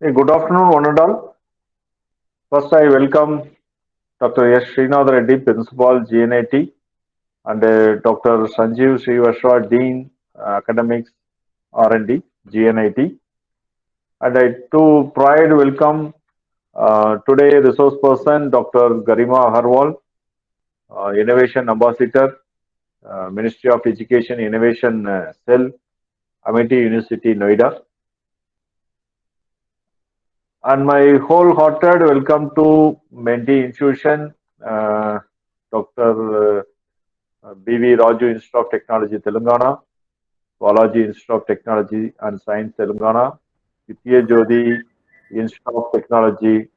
Hey, good afternoon, one and all. First, I welcome Dr. S. Srinath Reddy, Principal, GNIT, and Dr. Sanjeev Srivastava, Dean, Academics, R&D, GNIT. And I too pride welcome today resource person, Dr. Garima Agarwal, Innovation Ambassador, Ministry of Education Innovation Cell, Amity University, Noida. And my wholehearted welcome to Mentee Institution, Dr. B.V. Raju Institute of Technology, Telangana, Balaji Institute of Technology and Science, Telangana, Vidya Jyoti Institute of Technology,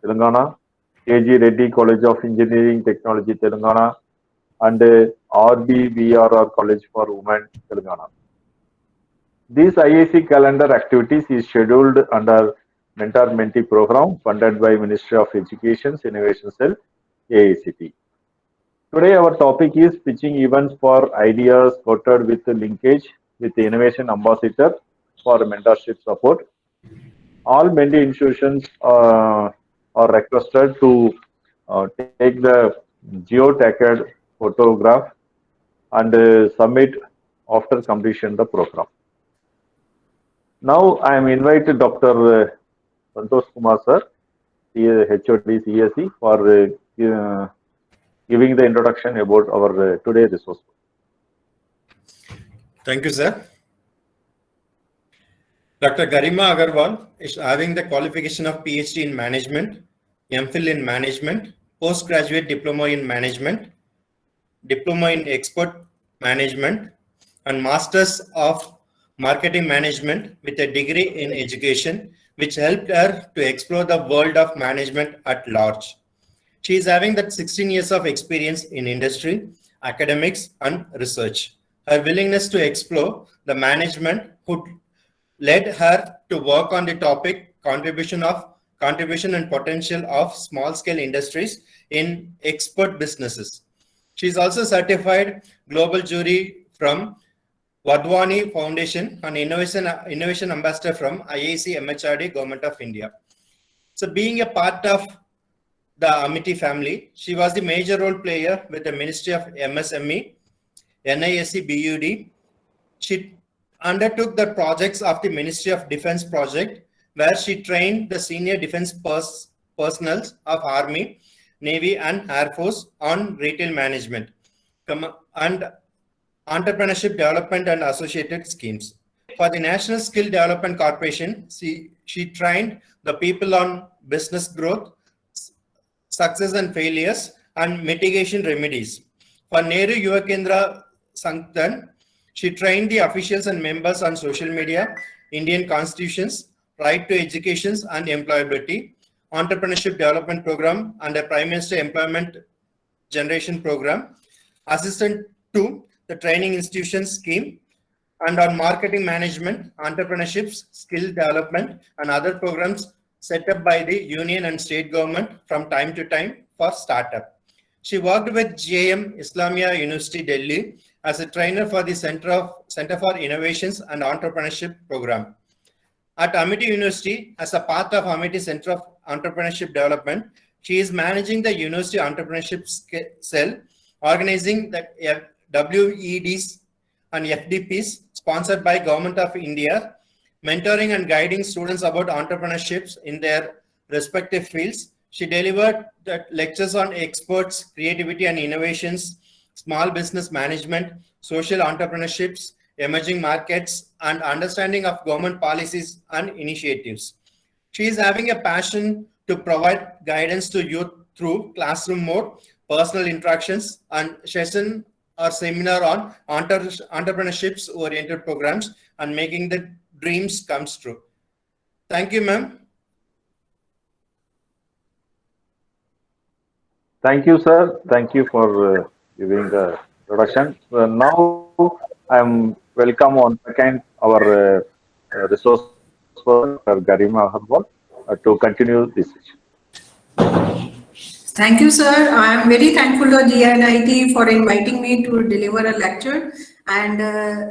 Telangana, K.G. Reddy College of Engineering Technology, Telangana, and RBVRR College for Women, Telangana. This IAC calendar activities is scheduled under Mentor-Mentee Program funded by Ministry of Education's Innovation Cell, AICT. Today our topic is pitching events for ideas quoted with Linkage with the Innovation Ambassador for mentorship support. All Mentee institutions are requested to take the geo-tagged photograph and submit after completion the program. Now I am invited Dr. Santosh Kumar sir, HOD CSE, for giving the introduction about our today's resource. Thank you, sir. Dr. Karima Agarwal is having the qualification of PhD in Management, MPhil in Management, Postgraduate Diploma in Management, Diploma in Export Management, and Masters of Marketing Management with a degree in Education, which helped her to explore the world of management at large. She is having that 16 years of experience in industry, academics, and research. Her willingness to explore the management would led her to work on the topic contribution and potential of small scale industries in export businesses. She is also certified global jury from Wadhwani Foundation and Innovation Ambassador from IAC MHRD Government of India. So being a part of the Amity family, she was the major role player with the Ministry of MSME, NISC BUD. She undertook the projects of the Ministry of Defense project, where she trained the senior defense personnel of Army, Navy, and Air Force on retail management and entrepreneurship development and associated schemes. For the National Skill Development Corporation, she trained the people on business growth, success and failures, and mitigation remedies. For Nehru Yuva Kendra Sanktan, she trained the officials and members on social media, Indian constitutions, right to education and employability, entrepreneurship development program, and a Prime Minister Employment Generation program, assistant to the training institution scheme, and on marketing management, entrepreneurships, skill development, and other programs set up by the union and state government from time to time for startup. She worked with JM Islamia University, Delhi as a trainer for the Center for Innovations and Entrepreneurship program. At Amity University, as a part of Amity Center of Entrepreneurship Development, she is managing the University Entrepreneurship Cell, organizing the WEDs and FDPs sponsored by Government of India, mentoring and guiding students about entrepreneurships in their respective fields. She delivered lectures on experts, creativity and innovations, small business management, social entrepreneurships, emerging markets, and understanding of government policies and initiatives. She is having a passion to provide guidance to youth through classroom mode, personal interactions, and session or seminar on entrepreneurships oriented programs and making the dreams come true. Thank you, ma'am. Thank you, sir. Thank you for giving the introduction. Now I am welcome on second our resource person, Dr. Garima Agarwal, to continue this session. Thank you, sir. I am very thankful to GNIT for inviting me to deliver a lecture. And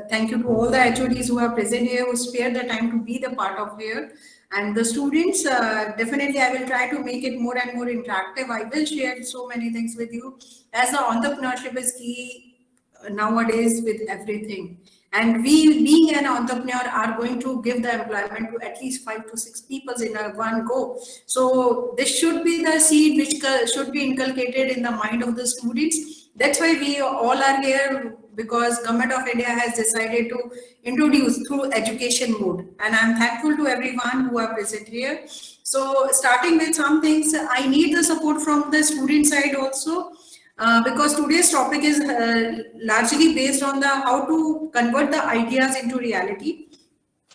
thank you to all the HODs who are present here, who spared the time to be the part of here. And the students, definitely I will try to make it more and more interactive. I will share so many things with you, as the entrepreneurship is key nowadays with everything. And we, being an entrepreneur, are going to give the employment to at least 5 to 6 people in a one go. So this should be the seed which should be inculcated in the mind of the students. That's why we all are here, because Government of India has decided to introduce through education mode. And I'm thankful to everyone who are present here. So starting with some things, I need the support from the student side also. Because today's topic is largely based on the how to convert the ideas into reality.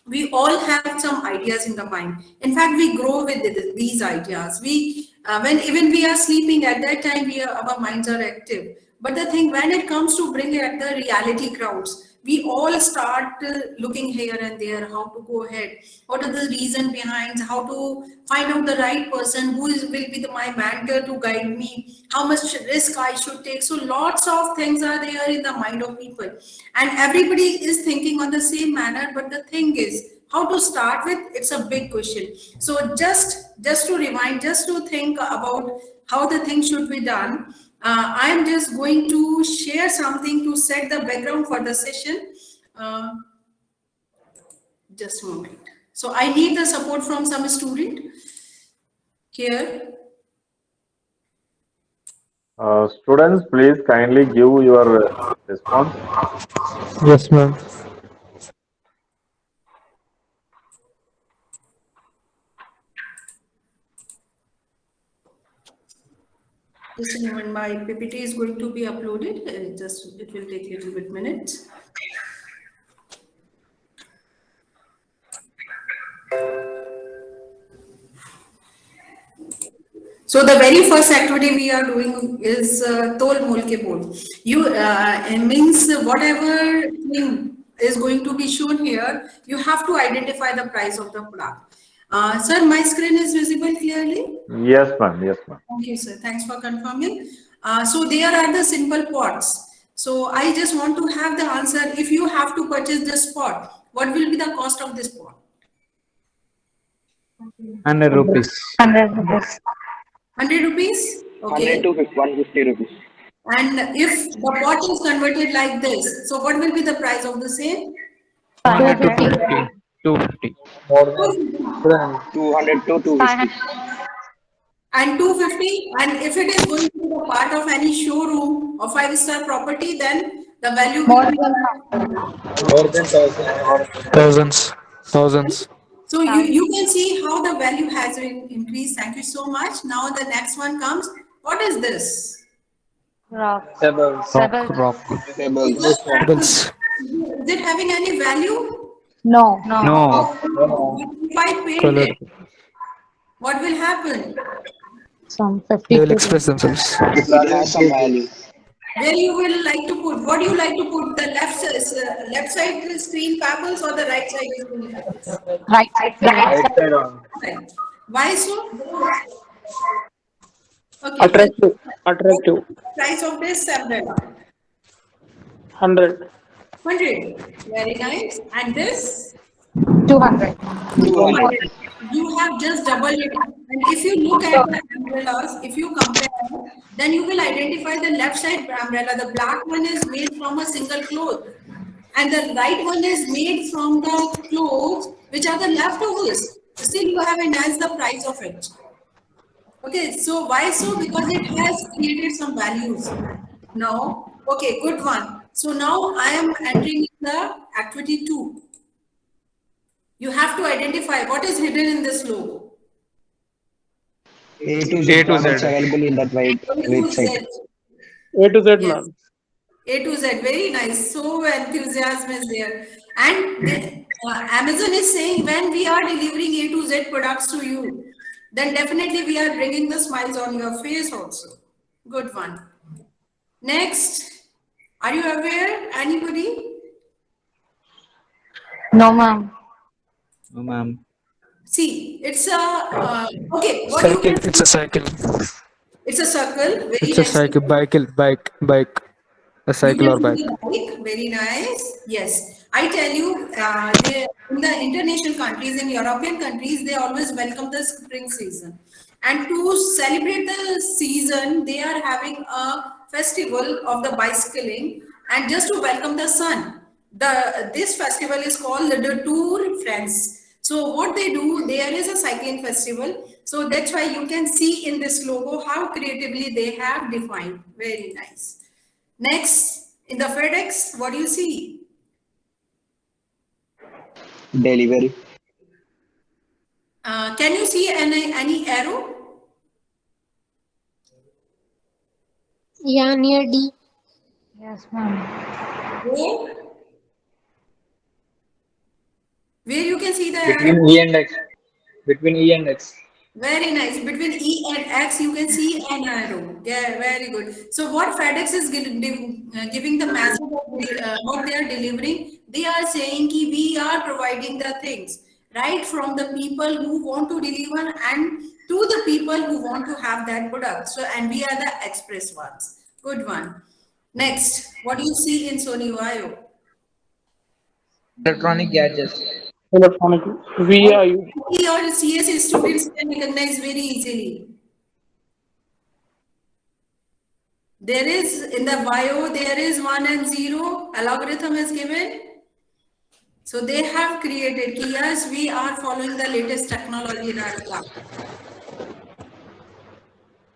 We all have some ideas in the mind. In fact, we grow with these ideas. We when even we are sleeping, at that time our minds are active. But the thing, when it comes to bring it at the reality grounds, we all start looking here and there how to go ahead, what are the reason behind, how to find out the right person who will be my mentor to guide me, how much risk I should take. So lots of things are there in the mind of people, and everybody is thinking on the same manner. But the thing is, how to start with, it's a big question. So just to remind, just to think about how the thing should be done, I'm just going to share something to set the background for the session. Just a moment. So I need the support from some student here. Students, please kindly give your response. Yes, ma'am. Just a moment, my PPT is going to be uploaded. It will take a little bit minutes. So the very first activity we are doing is Tol Mol Ke Bol. It means whatever thing is going to be shown here, you have to identify the price of the product. Sir, my screen is visible clearly? Yes, ma'am. Yes, ma'am. Thank you, sir. Thanks for confirming. So there are the simple pots. So I just want to have the answer. If you have to purchase this pot, what will be the cost of this pot? 100 rupees. 100 rupees. 100 rupees? Okay. 100 to 150 rupees. And if the pot is converted like this, so what will be the price of the same? 250. 250. 200 to 250. And 250. And if it is going to be a part of any showroom or 5-star property, then the value will be More than thousands. Thousands. So you can see how the value has been increased. Thank you so much. Now the next one comes. What is this? Rock. Pebbles. Rock. Pebbles. Pebbles. Is it having any value? No. No. If I paint Color. it, what will happen? Some They 50 will express themselves. It has some value. Where you will like to put? What do you like to put? The left side screen pebbles or the right side screen pebbles? Right. Right. Why so? Okay. Attractive. Price of this umbrella. 100. 100. Very nice. And this? 200. 200. You have just doubled it. And if you look at the umbrellas, if you compare, then you will identify the left side umbrella. The black one is made from a single cloth, and the right one is made from the clothes which are the leftovers. Still, you have enhanced the price of it. Okay, so why so? Because it has created some values. Now, okay, good one. So now I am entering the activity 2. You have to identify what is hidden in this logo. A to Z products available in that website. A to Z, ma'am. A to Z, very nice. So enthusiasm is there. And Amazon is saying when we are delivering A to Z products to you, then definitely we are bringing the smiles on your face also. Good one. Next, are you aware? Anybody? No, ma'am. No, ma'am. See, it's a okay. What you Cycle. can, It's a cycle. it's a circle. Very It's a nice. cycle. Bike. A You cycle or can bike. see the bike. Very nice. Yes. I tell you, in the international countries, in European countries, they always welcome the spring season. And to celebrate the season, they are having a festival of the bicycling, and just to welcome the sun. This festival is called the Tour France. So what they do, there is a cycling festival. So that's why you can see in this logo how creatively they have defined. Very nice. Next, in the FedEx, what do you see? Delivery. Can you see any arrow? Yeah, near D. Yes, ma'am. Where? Where you can see the Between arrow? E and X. Between E and X. Very nice. Between E and X, you can see an arrow. Yeah, very good. So what FedEx is giving the message of what they are delivering, they are saying ki we are providing the things right from the people who want to deliver and to the people who want to have that product. So and we are the express ones. Good one. Next, what do you see in Sony Vaio? Electronic gadgets. Electronic. VIU. Your CS students can recognize very easily. There is in the bio, there is 1 and 0, algorithm is given. So they have created, yes, we are following the latest technology in our class.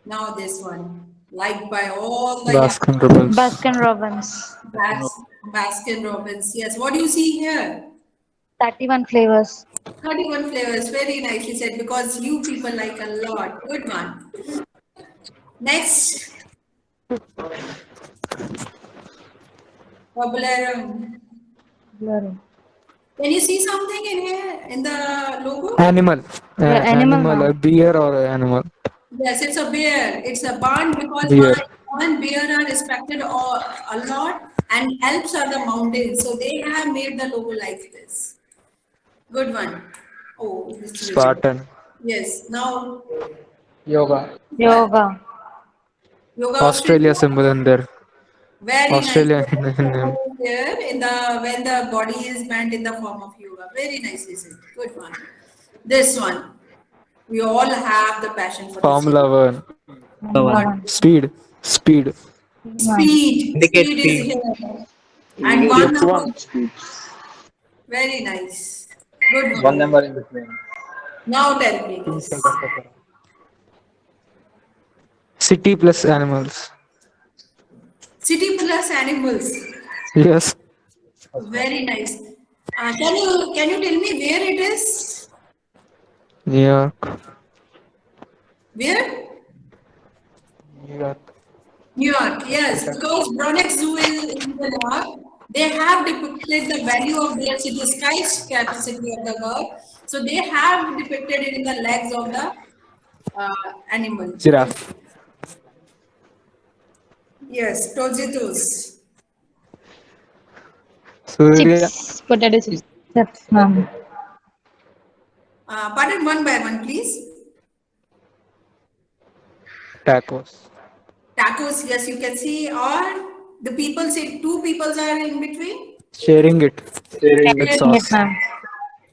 Now this one, liked by all the Baskin Robbins. Baskin Robbins. Baskin Robbins. Yes, what do you see here? 31 flavors. 31 flavors, very nicely said, because you people like a lot. Good one. Next. Toblerone. Can you see something in here in the logo? Animal. Yeah, animal, Animal. A ma'am. beer or a animal. Yes, it's a bear. It's a barn because Beer. one bear are respected a lot and Alps are the mountains. So they have made the logo like this. Good one. Oh, this is Spartan. yes. Now Yoga. Yoga. yoga Australia symbol in there. very nice. Australia. There in the when the body is bent in the form of yoga. Very nicely said. Good one. This one. We all have the passion for this. Formula One. One. Speed. Speed. Speed. Indicate Speed speed. is here. And one number. F1. Very nice. Good One one. number in between. Now tell me this. City plus animals. City plus animals. Yes. Very nice. Can you tell me where it is? New York. Where? New York. New York. Yes, because Bronx Zoo is in New York. They have depicted the value of their city, sky capacity of the bird. So they have depicted it in the legs of the animal. Giraffe. Yes, toes. Surya. Chips. Potato chips. Chips, ma'am. Pardon one by one, please. Tacos. Tacos, yes, you can see, or the people say two people are in between. Sharing it. With Yes, sauce. ma'am.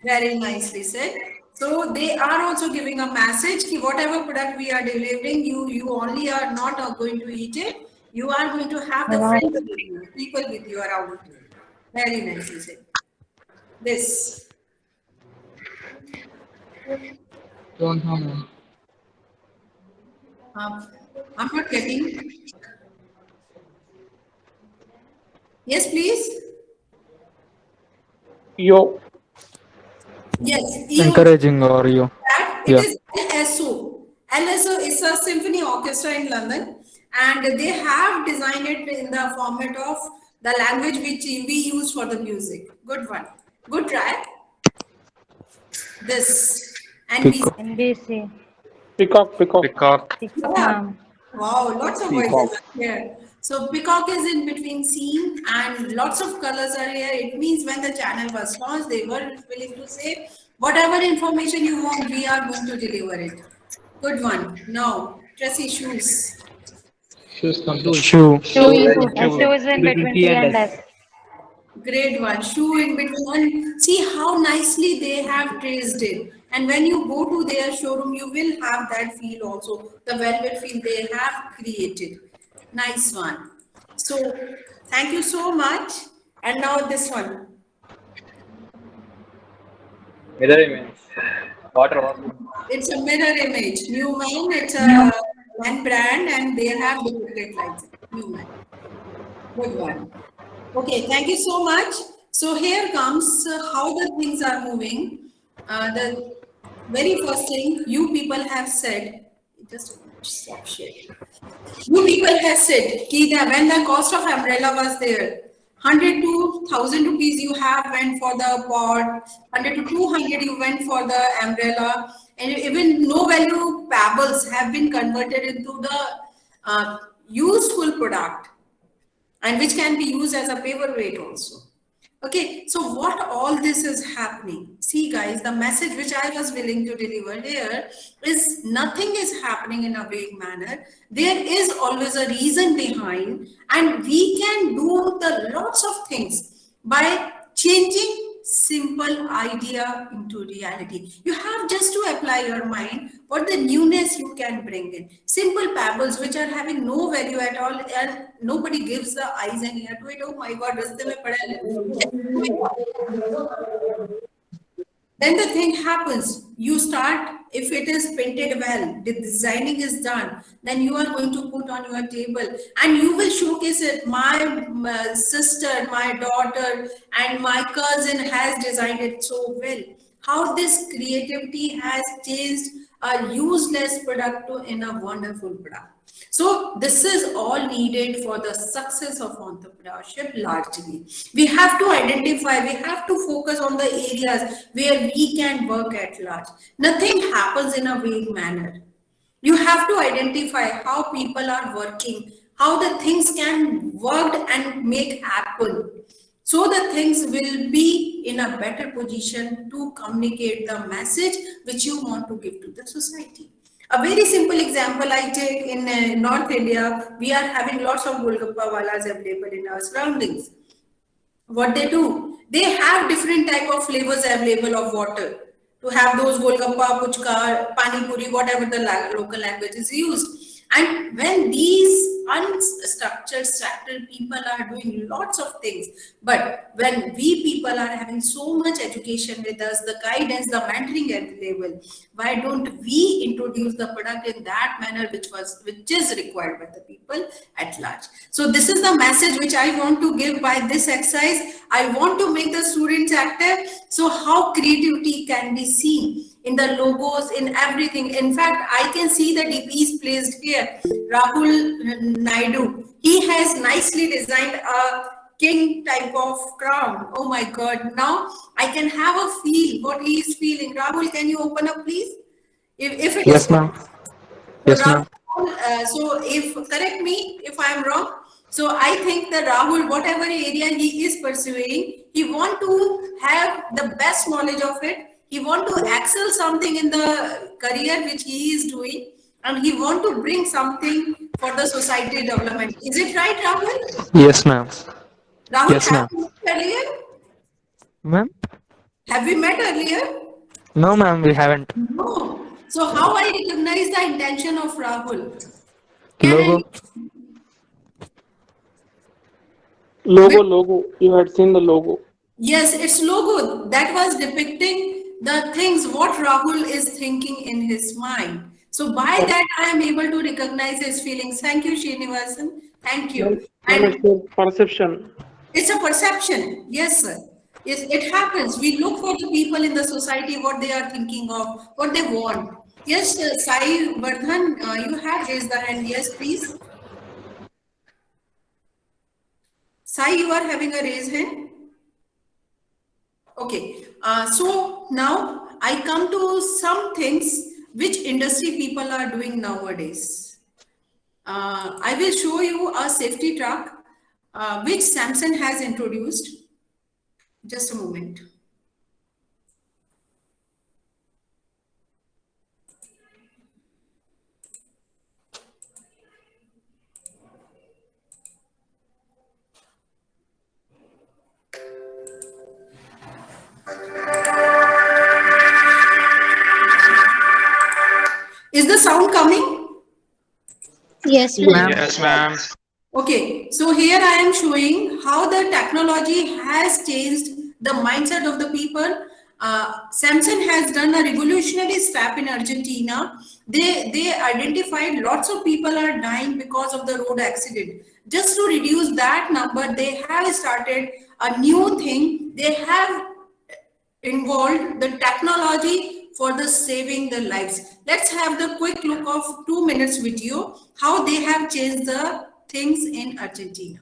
Very nicely said. So they are also giving a message that whatever product we are delivering, you only are not going to eat it. You are going to have the friends with you, people with you around you. Very nicely said. This. Don't know, ma'am. I'm not getting. Yes, please. Yo. Yes. EO. Encouraging or you. That it is LSO. LSO is a symphony orchestra in London, and they have designed it in the format of the language which we use for the music. Good one. Good try. This. And Peacock. NBC. Peacock. Peacock. Ma'am. wow, lots of voices are here. So peacock is in between scene and lots of colors are here. It means when the channel was launched, they were willing to say whatever information you want, we are going to deliver it. Good one. Now, Tracy shoes. Shoe. Shoe is in between T and S. Grade 1, shoe in between. And see how nicely they have traced it. And when you go to their showroom, you will have that feel also, the velvet feel they have created. Nice one. So thank you so much. And now this one. Mirror image. Water. It's a mirror image. Newman, it's a one brand and they have depicted like that. Newman. Good one. Okay, thank you so much. So here comes how the things are moving. The very first thing you people have said, just a minute, stop sharing. You people have said when the cost of umbrella was there, 100 to 1000 rupees you have went for the pot, 100 to 200 you went for the umbrella, and even no value pebbles have been converted into the useful product and which can be used as a paperweight also. Okay, so what all this is happening? See, guys, the message which I was willing to deliver here is nothing is happening in a vague manner. There is always a reason behind, and we can do the lots of things by changing simple idea into reality. You have just to apply your mind what the newness you can bring in. Simple pebbles which are having no value at all and nobody gives the eyes and ear to it. Oh my God, raste mein pada hai. Then the thing happens. You start, if it is painted well, the designing is done, then you are going to put on your table and you will showcase it. My sister, my daughter, and my cousin has designed it so well. How this creativity has changed a useless product to in a wonderful product. So this is all needed for the success of entrepreneurship largely. We have to identify, we have to focus on the areas where we can work at large. Nothing happens in a vague manner. You have to identify how people are working, how the things can work and make happen. So the things will be in a better position to communicate the message which you want to give to the society. A very simple example I take in North India, we are having lots of Golgappa walas available in our surroundings. What they do, they have different type of flavors available of water to have those Golgappa, Puchka, Pani Puri, whatever the local language is used. And when these unstructured, structured people are doing lots of things, but when we people are having so much education with us, the guidance, the mentoring available, why don't we introduce the product in that manner which is required by the people at large? So this is the message which I want to give by this exercise. I want to make the students active. So how creativity can be seen in the logos, in everything. In fact, I can see the DPs placed here. Rahul Naidu, he has nicely designed a king type of crown. Oh my God. Now I can have a feel what he is feeling. Rahul, can you open up, please? If it Yes, is ma'am. so, Yes, ma'am. Rahul, so if correct me if I am wrong. So I think that Rahul, whatever area he is pursuing, he want to have the best knowledge of it. He want to excel something in the career which he is doing, and he want to bring something for the society development. Is it right, Rahul? Yes, ma'am. Rahul, Yes, have ma'am. we met earlier? Ma'am? Have we met earlier? No, ma'am, we haven't. No. So how I recognize the intention of Rahul? Can I? Logo. Logo. You had seen the logo. Yes, it's logo that was depicting the things what Rahul is thinking in his mind. So by that I am able to recognize his feelings. Thank you, Srinivasan. Thank Ma'am, you. it's And your perception. it's a perception. Yes, sir. Yes, it happens. We look for the people in the society, what they are thinking of, what they want. Yes, Sai Vardhan, you have raised the hand. Yes, please. Sai, you are having a raised hand. Okay, so now I come to some things which industry people are doing nowadays. I will show you a safety truck which Samsung has introduced. Just a moment. Is the sound coming? Yes, ma'am. Yes, ma'am. Okay, so here I am showing how the technology has changed the mindset of the people. Samsung has done a revolutionary step in Argentina. They identified lots of people are dying because of the road accident. Just to reduce that number, they have started a new thing. They have involved the technology for the saving the lives. Let's have the quick look of 2 minutes video, how they have changed the things in Argentina.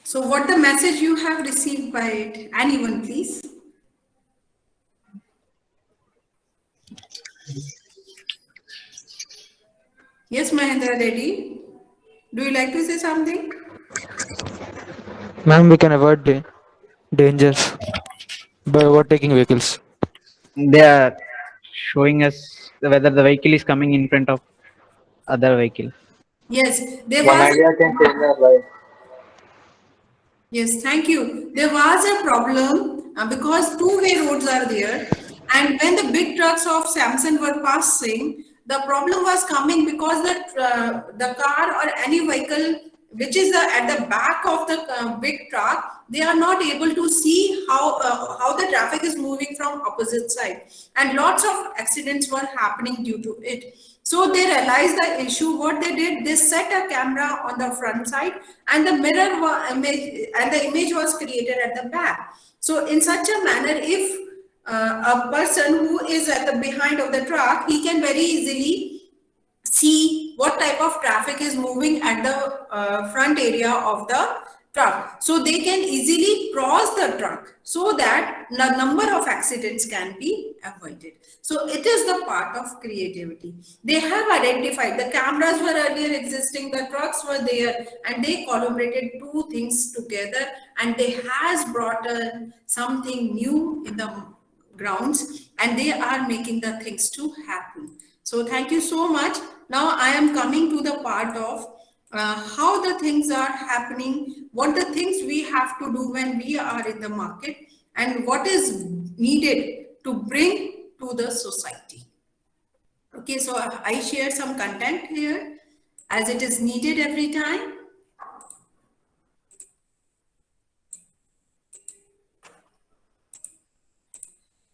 So what the message you have received by it? Anyone, please? Yes, Mahendra Reddy. Do you like to say something? Ma'am, we can avoid dangers by overtaking vehicles. They are showing us whether the vehicle is coming in front of other vehicle. Yes, there One was. idea can change our life. Yes, thank you. There was a problem because two-way roads are there, and when the big trucks of Samsung were passing, the problem was coming because the car or any vehicle which is at the back of the big truck, they are not able to see how the traffic is moving from opposite side, and lots of accidents were happening due to it. So they realized the issue. What they did, they set a camera on the front side, and the image was created at the back. So in such a manner, if a person who is at the behind of the truck, he can very easily see what type of traffic is moving at the front area of the truck, so they can easily cross the truck so that the number of accidents can be avoided. So it is the part of creativity. They have identified the cameras were earlier existing, the trucks were there, and they collaborated two things together, and they has brought something new in the grounds, and they are making the things to happen. So thank you so much. Now I am coming to the part of how the things are happening, what the things we have to do when we are in the market, and what is needed to bring to the society. Okay, so I share some content here as it is needed every time.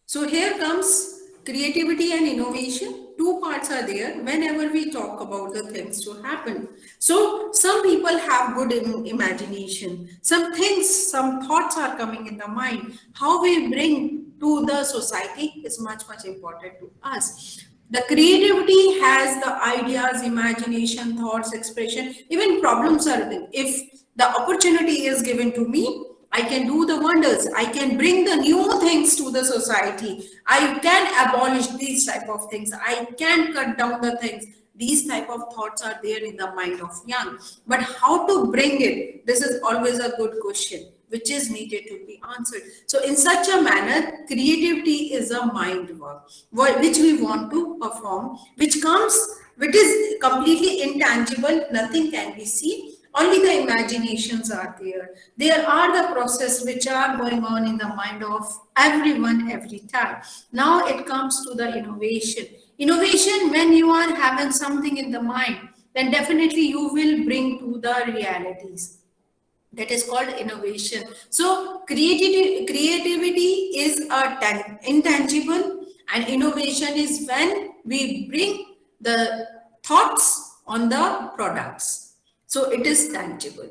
So here comes creativity and innovation. Two parts are there whenever we talk about the things to happen. So some people have good imagination. Some things, some thoughts are coming in the mind. How we bring to the society is much, much important to us. The creativity has the ideas, imagination, thoughts, expression, even problem solving. If the opportunity is given to me, I can do the wonders. I can bring the new things to the society. I can abolish these type of things. I can cut down the things. These type of thoughts are there in the mind of young. But how to bring it? This is always a good question, which is needed to be answered. So in such a manner, creativity is a mind work, which we want to perform, which is completely intangible, nothing can be seen, only the imaginations are there. There are the process which are going on in the mind of everyone every time. Now it comes to the innovation. Innovation, when you are having something in the mind, then definitely you will bring to the realities. That is called innovation. So creativity is a intangible, and innovation is when we bring the thoughts on the products. So it is tangible.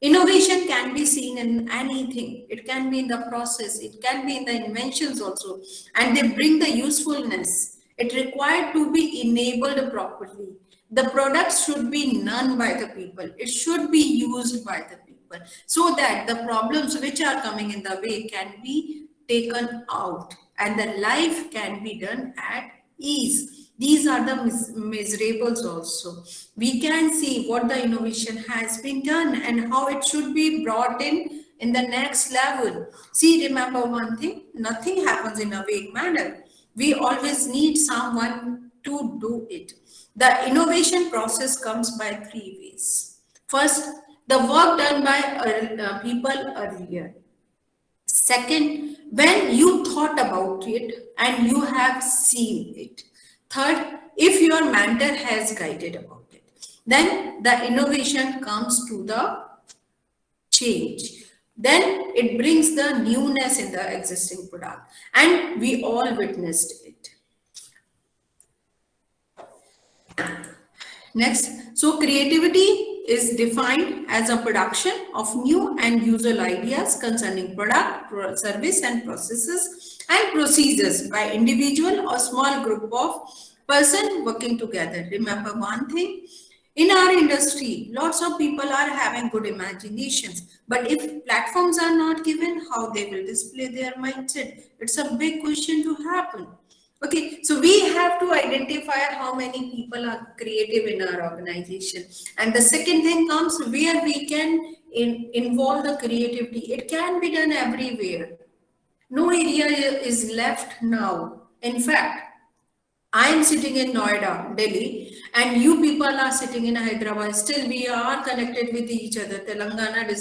Innovation can be seen in anything. It can be in the process. It can be in the inventions also. And they bring the usefulness. It required to be enabled properly. The products should be known by the people. It should be used by the people so that the problems which are coming in the way can be taken out and the life can be done at ease. These are the miserables also. We can see what the innovation has been done and how it should be brought in the next level. See, remember one thing, nothing happens in a vague manner. We always need someone to do it. The innovation process comes by 3 ways. First, the work done by people earlier. Second, when you thought about it and you have seen it. Third, if your mentor has guided about it. Then the innovation comes to the change. Then it brings the newness in the existing product. And we all witnessed it. Next, so creativity is defined as a production of new and usual ideas concerning product, service and processes and procedures by individual or small group of person working together. Remember one thing, in our industry, lots of people are having good imaginations, but if platforms are not given, how they will display their mindset? It's a big question to happen. Okay, so we have to identify how many people are creative in our organization. And the second thing comes where we can involve the creativity. It can be done everywhere. No area is left now. In fact, I am sitting in Noida, Delhi, and you people are sitting in Hyderabad. Still, we are connected with each other. Telangana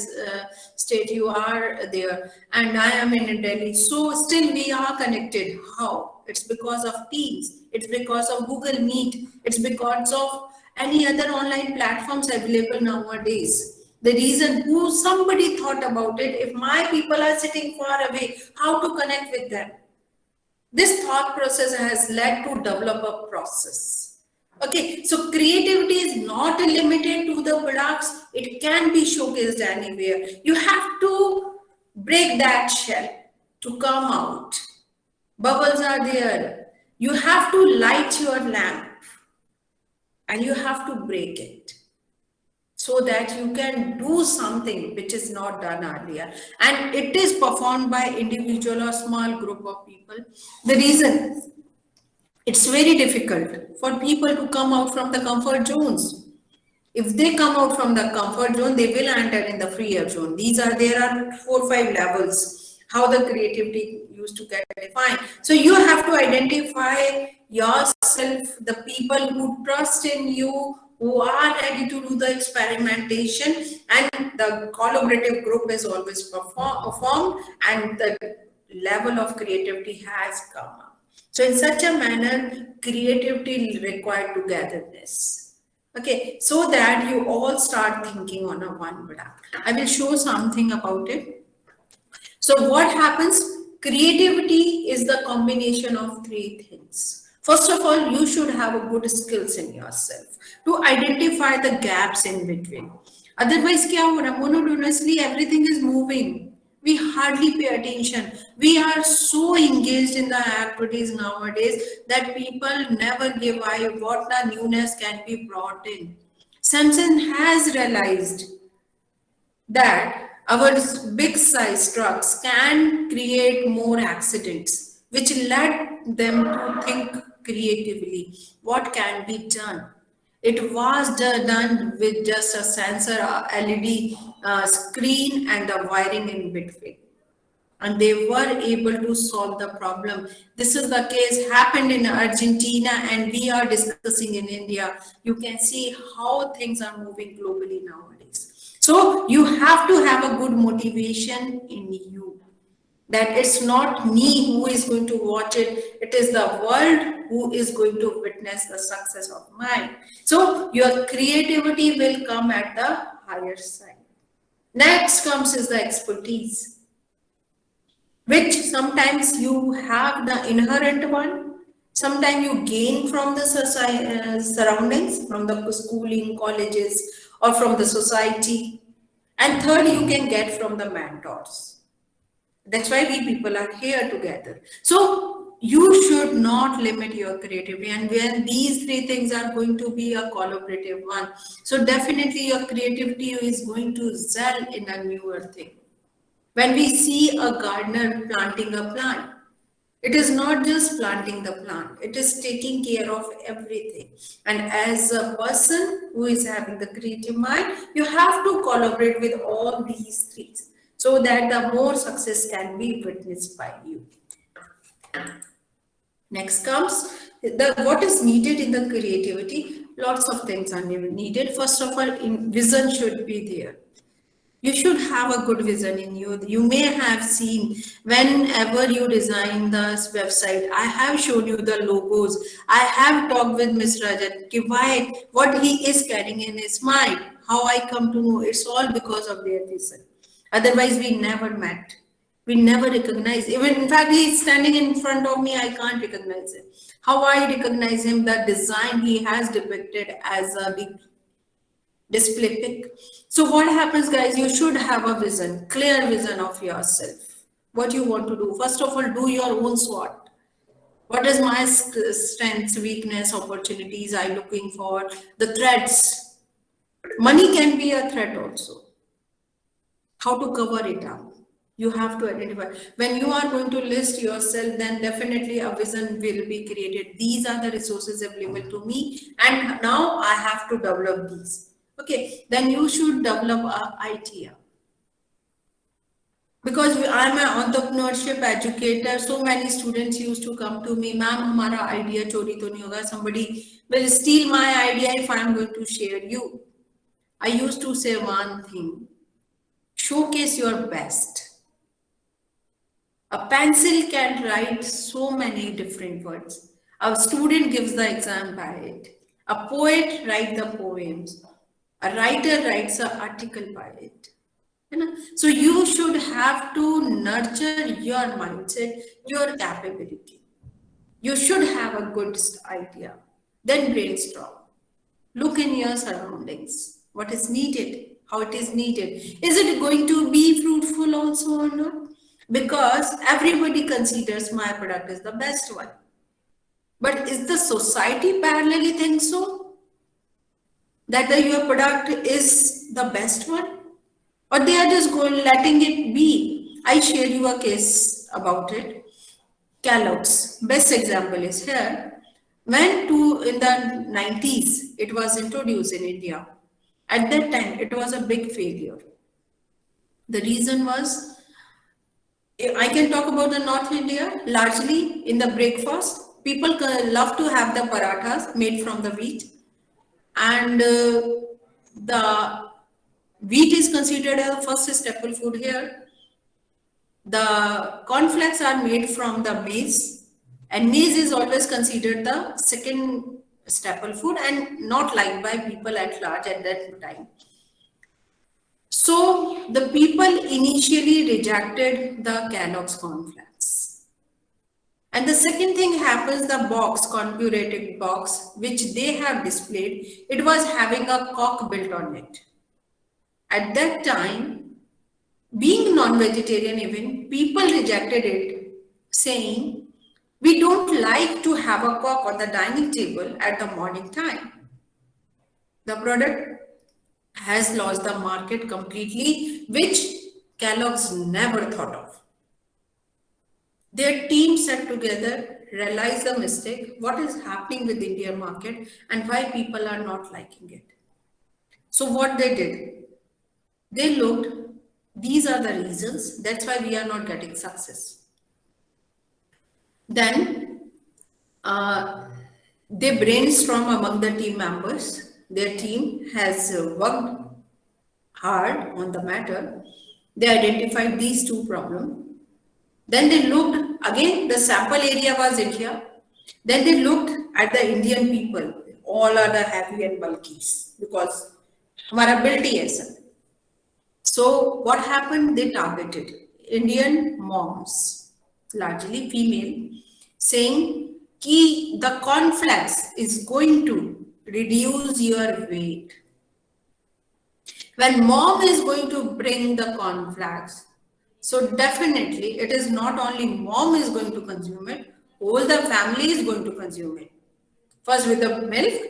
state, you are there, and I am in Delhi. So, still, we are connected. How? It's because of Teams. It's because of Google Meet. It's because of any other online platforms available nowadays. The reason somebody thought about it, if my people are sitting far away, how to connect with them? This thought process has led to develop a process. Okay, so creativity is not limited to the products. It can be showcased anywhere. You have to break that shell to come out. Bubbles are there. You have to light your lamp and you have to break it so that you can do something which is not done earlier. And it is performed by individual or small group of people. The reason, it's very difficult for people to come out from the comfort zones. If they come out from the comfort zone, they will enter in the freer zone. There are 4 or 5 levels, how the creativity used to get defined. So you have to identify yourself, the people who trust in you, who are ready to do the experimentation, and the collaborative group is always formed and the level of creativity has come up. So in such a manner, creativity required togetherness. Okay, so that you all start thinking on a one product. I will show something about it. So what happens? Creativity is the combination of 3 things. First of all, you should have a good skills in yourself to identify the gaps in between. Otherwise, monotonously everything is moving. We hardly pay attention. We are so engaged in the activities nowadays that people never give eye what the newness can be brought in. Samsung has realized that our big size trucks can create more accidents, which led them to think creatively what can be done. It was done with just a sensor, a LED screen, and the wiring in between. And they were able to solve the problem. This is the case happened in Argentina, and we are discussing in India. You can see how things are moving globally nowadays. So you have to have a good motivation in you, that it's not me who is going to watch it, it is the world who is going to witness the success of mine. So your creativity will come at the higher side. Next comes is the expertise, which sometimes you have the inherent one, sometimes you gain from the surroundings, from the schooling, colleges, or from the society. And third, you can get from the mentors. That's why we people are here together. So you should not limit your creativity. And when these three things are going to be a collaborative one, so definitely your creativity is going to gel in a newer thing. When we see a gardener planting a plant, it is not just planting the plant, it is taking care of everything. And as a person who is having the creative mind, you have to collaborate with all these three, so that the more success can be witnessed by you. Next comes what is needed in the creativity. Lots of things are needed. First of all, vision should be there. You should have a good vision in you. You may have seen whenever you design this website, I have shown you the logos. I have talked with Mr. Rajat, why, what he is carrying in his mind, how I come to know. It's all because of their vision. Otherwise, we never met. We never recognize. Even in fact, he's standing in front of me, I can't recognize him. How I recognize him? The design he has depicted as a big display pic. So what happens, guys? You should have a vision, clear vision of yourself. What you want to do. First of all, do your own SWOT. What is my strengths, weakness, opportunities I'm looking for? The threats. Money can be a threat also. How to cover it up? You have to identify. When you are going to list yourself, then definitely a vision will be created. These are the resources available to me, and now I have to develop these. Okay, then you should develop an idea. Because I'm an entrepreneurship educator, so many students used to come to me, ma'am, hamara idea chori to nahi hoga. Somebody will steal my idea if I'm going to share you. I used to say one thing, showcase your best. A pencil can write so many different words. A student gives the exam by it. A poet writes the poems. A writer writes an article by it. So you should have to nurture your mindset, your capability. You should have a good idea. Then brainstorm. Look in your surroundings. What is needed? How it is needed? Is it going to be fruitful also or not? Because everybody considers my product is the best one. But is the society parallelly think so? That your product is the best one? Or they are just going letting it be? I share you a case about it. Kellogg's, best example is here. When in the 90s, it was introduced in India. At that time, it was a big failure. The reason was, I can talk about the North India, largely in the breakfast. People love to have the parathas made from the wheat. And the wheat is considered a first staple food here. The cornflakes are made from the maize, and maize is always considered the second staple food and not liked by people at large at that time. So the people initially rejected the Kellogg's cornflakes. And the second thing happens, the box, configurated box, which they have displayed, it was having a cock built on it. At that time, Being non-vegetarian even, people rejected it, saying, we don't like to have a cock on the dining table at the morning time. The product has lost the market completely, which Kellogg's never thought of. Their team sat together, realized the mistake, what is happening with the Indian market and why people are not liking it. So what they did, they looked, these are the reasons, that's why we are not getting success. Then they brainstorm among the team members. Their team has worked hard on the matter. They identified these two problems. Then they looked, again, the sample area was India. Then they looked at the Indian people. All are the heavy and bulkies because हमारा built ही ऐसा. So what happened? They targeted Indian moms, largely female, saying कि the cornflakes is going to reduce your weight. When mom is going to bring the cornflakes, so definitely it is not only mom is going to consume it, whole the family is going to consume it. First with the milk,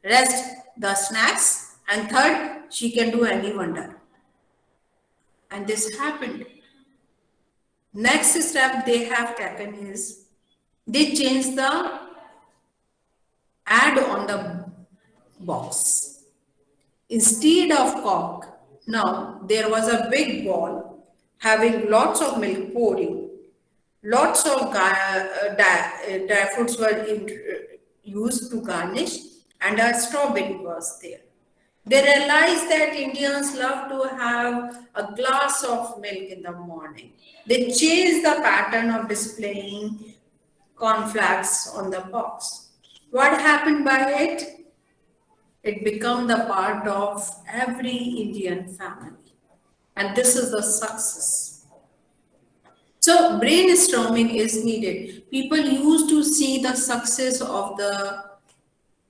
rest the snacks, and third, she can do any wonder. And this happened. Next step they have taken is they changed the ad on the box. Instead of cock, now there was a big ball having lots of milk pouring, lots of dry fruits were used to garnish, and a strawberry was there. They realized that Indians love to have a glass of milk in the morning. They changed the pattern of displaying cornflakes on the box. What happened by it? It became the part of every Indian family. And this is the success. So brainstorming is needed. People used to see the success of the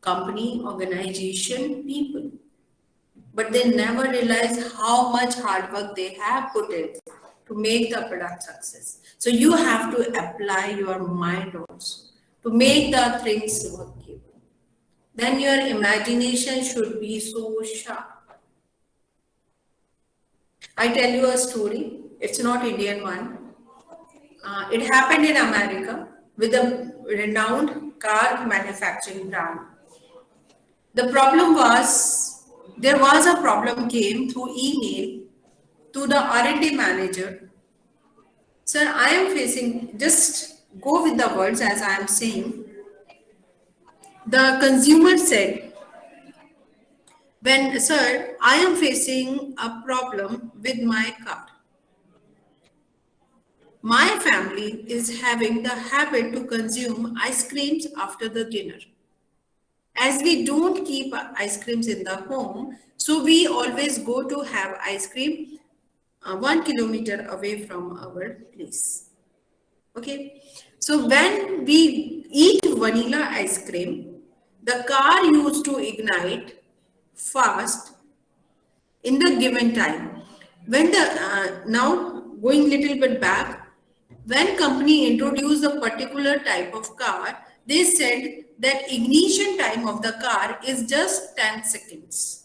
company, organization, people. But they never realize how much hard work they have put in to make the product success. So you have to apply your mind also to make the things workable. Then your imagination should be so sharp. I tell you a story. It's not Indian one. It happened in America with a renowned car manufacturing brand. The problem was, there was a problem came through email to the R&D manager. Sir, I am facing, just go with the words as I am saying. The consumer said, sir, I am facing a problem with my car. My family is having the habit to consume ice creams after the dinner. As we don't keep ice creams in the home, so we always go to have ice cream 1 kilometer away from our place. Okay, so when we eat vanilla ice cream, the car used to ignite fast in the given time. When the now going little bit back, when company introduced a particular type of car, they said that ignition time of the car is just 10 seconds.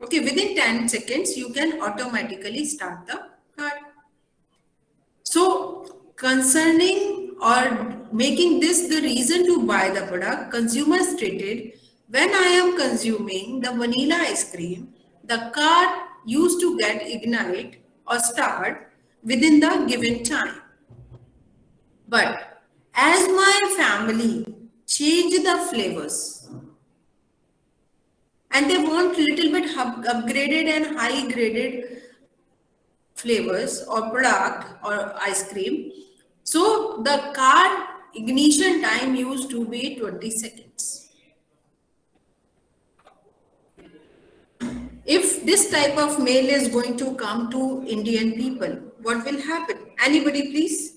Okay, within 10 seconds, you can automatically start the car. So, concerning or making this the reason to buy the product, consumers stated, when I am consuming the vanilla ice cream, the car used to get ignite or start within the given time. But as my family changed the flavors and they want little bit upgraded and high graded flavors or product or ice cream, so the car ignition time used to be 20 seconds. If this type of mail is going to come to Indian people, what will happen? Anybody please?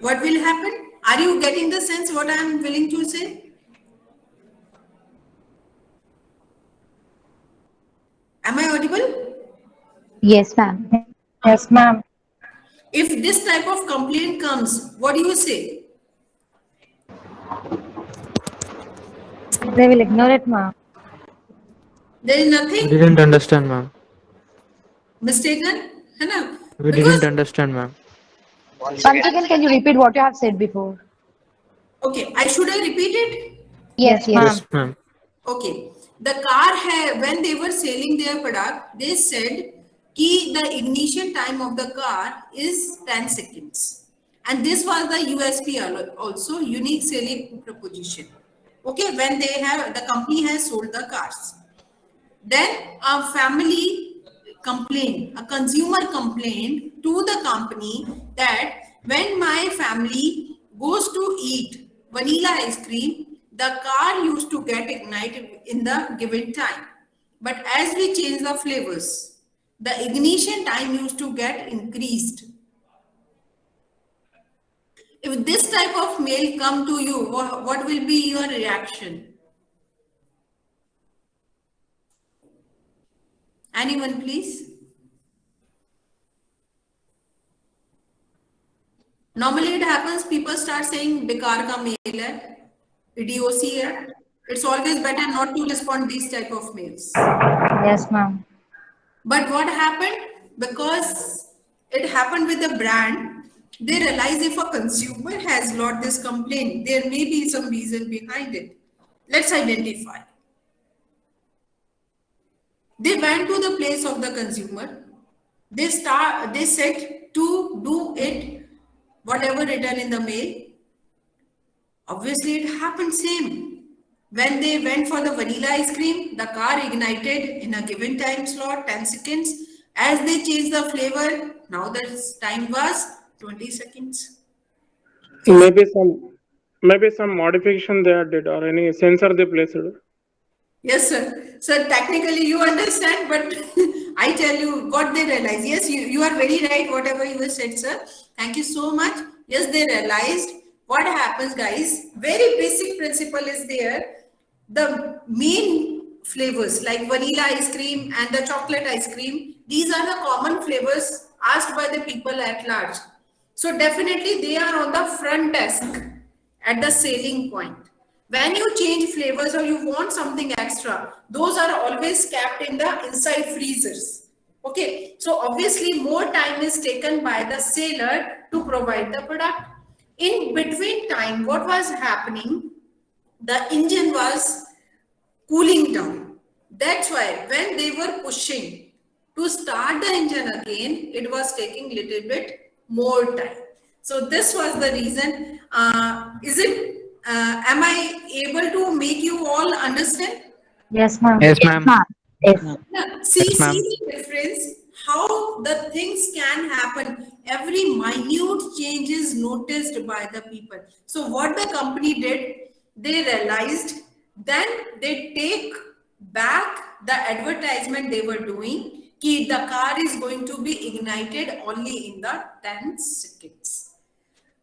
What will happen? Are you getting the sense what I am willing to say? Am I audible? Yes, ma'am. Yes, ma'am. If this type of complaint comes, what do you say? They will ignore it, ma'am. There is We nothing didn't understand, ma'am. mistaken, है ना? We Because didn't understand, ma'am. Once Once again, again, can you repeat what you have said before? okay, should I repeat it? Yes, Yes. ma'am. Yes, ma'am. Okay, the car had, when they were selling their product, they said कि the ignition time of the car is 10 seconds. And this was the USP also, unique selling proposition. Okay, when they have, the company has sold the cars. Then a family complained, a consumer complained to the company that when my family goes to eat vanilla ice cream, the car used to get ignited in the given time. But as we change the flavors, the ignition time used to get increased. If this type of mail come to you, what will be your reaction? Anyone, please? Normally it happens, people start saying बेकार का mail है, idiocy है. It's always better not to respond these type of mails. Yes, ma'am. But what happened? Because it happened with the brand, they realize if a consumer has lodged this complaint, there may be some reason behind it. Let's identify. They went to the place of the consumer. They said to do it, whatever written in the mail. Obviously, it happened same. When they went for the vanilla ice cream, the car ignited in a given time slot, 10 seconds. As they changed the flavor, now the time was 20 seconds. Maybe some modification they did or any sensor they placed. Yes, sir. So technically you understand, but I tell you what they realize. Yes, you are very right, whatever you said, sir. Thank you so much. Yes, they realized what happens, guys. Very basic principle is there. The main flavors like vanilla ice cream and the chocolate ice cream, these are the common flavors asked by the people at large. So definitely they are on the front desk at the selling point. When you change flavors or you want something extra, those are always kept in the inside freezers. Okay, so obviously more time is taken by the seller to provide the product. In between time, what was happening? The engine was cooling down. That's why when they were pushing to start the engine again, it was taking little bit more time. So this was the reason. Am I able to make you all understand? Yes, ma'am. Yes, Yes, ma'am. ma'am. Yes. Yeah. Yes, ma'am. See the difference, how the things can happen. Every minute change is noticed by the people. So what the company did, they realized, then they take back the advertisement they were doing, that the car is going to be ignited only in the 10 seconds.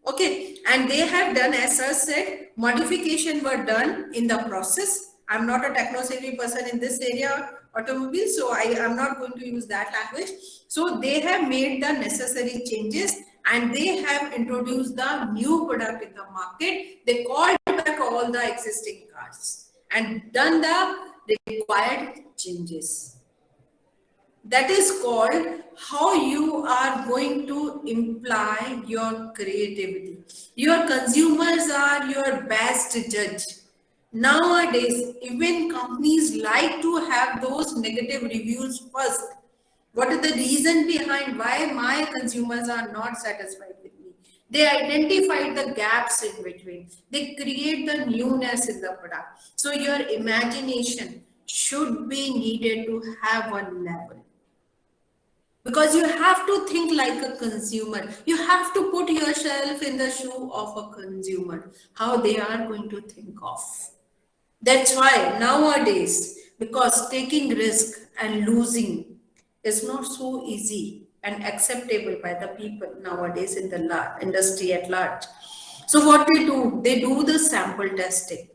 Okay, and they have done, as I said, modification were done in the process. I'm not a techno-savvy person in this area, automobile, so I am not going to use that language. So they have made the necessary changes and they have introduced the new product in the market. They called back all the existing cars and done the required changes. That is called how you are going to imply your creativity. Your consumers are your best judge. Nowadays, even companies like to have those negative reviews first. What is the reason behind why my consumers are not satisfied with me? They identify the gaps in between. They create the newness in the product. So your imagination should be needed to have one level. Because you have to think like a consumer. You have to put yourself in the shoe of a consumer, how they are going to think of. That's why nowadays, because taking risk and losing is not so easy and acceptable by the people nowadays in the industry at large. So what they do the sample testing.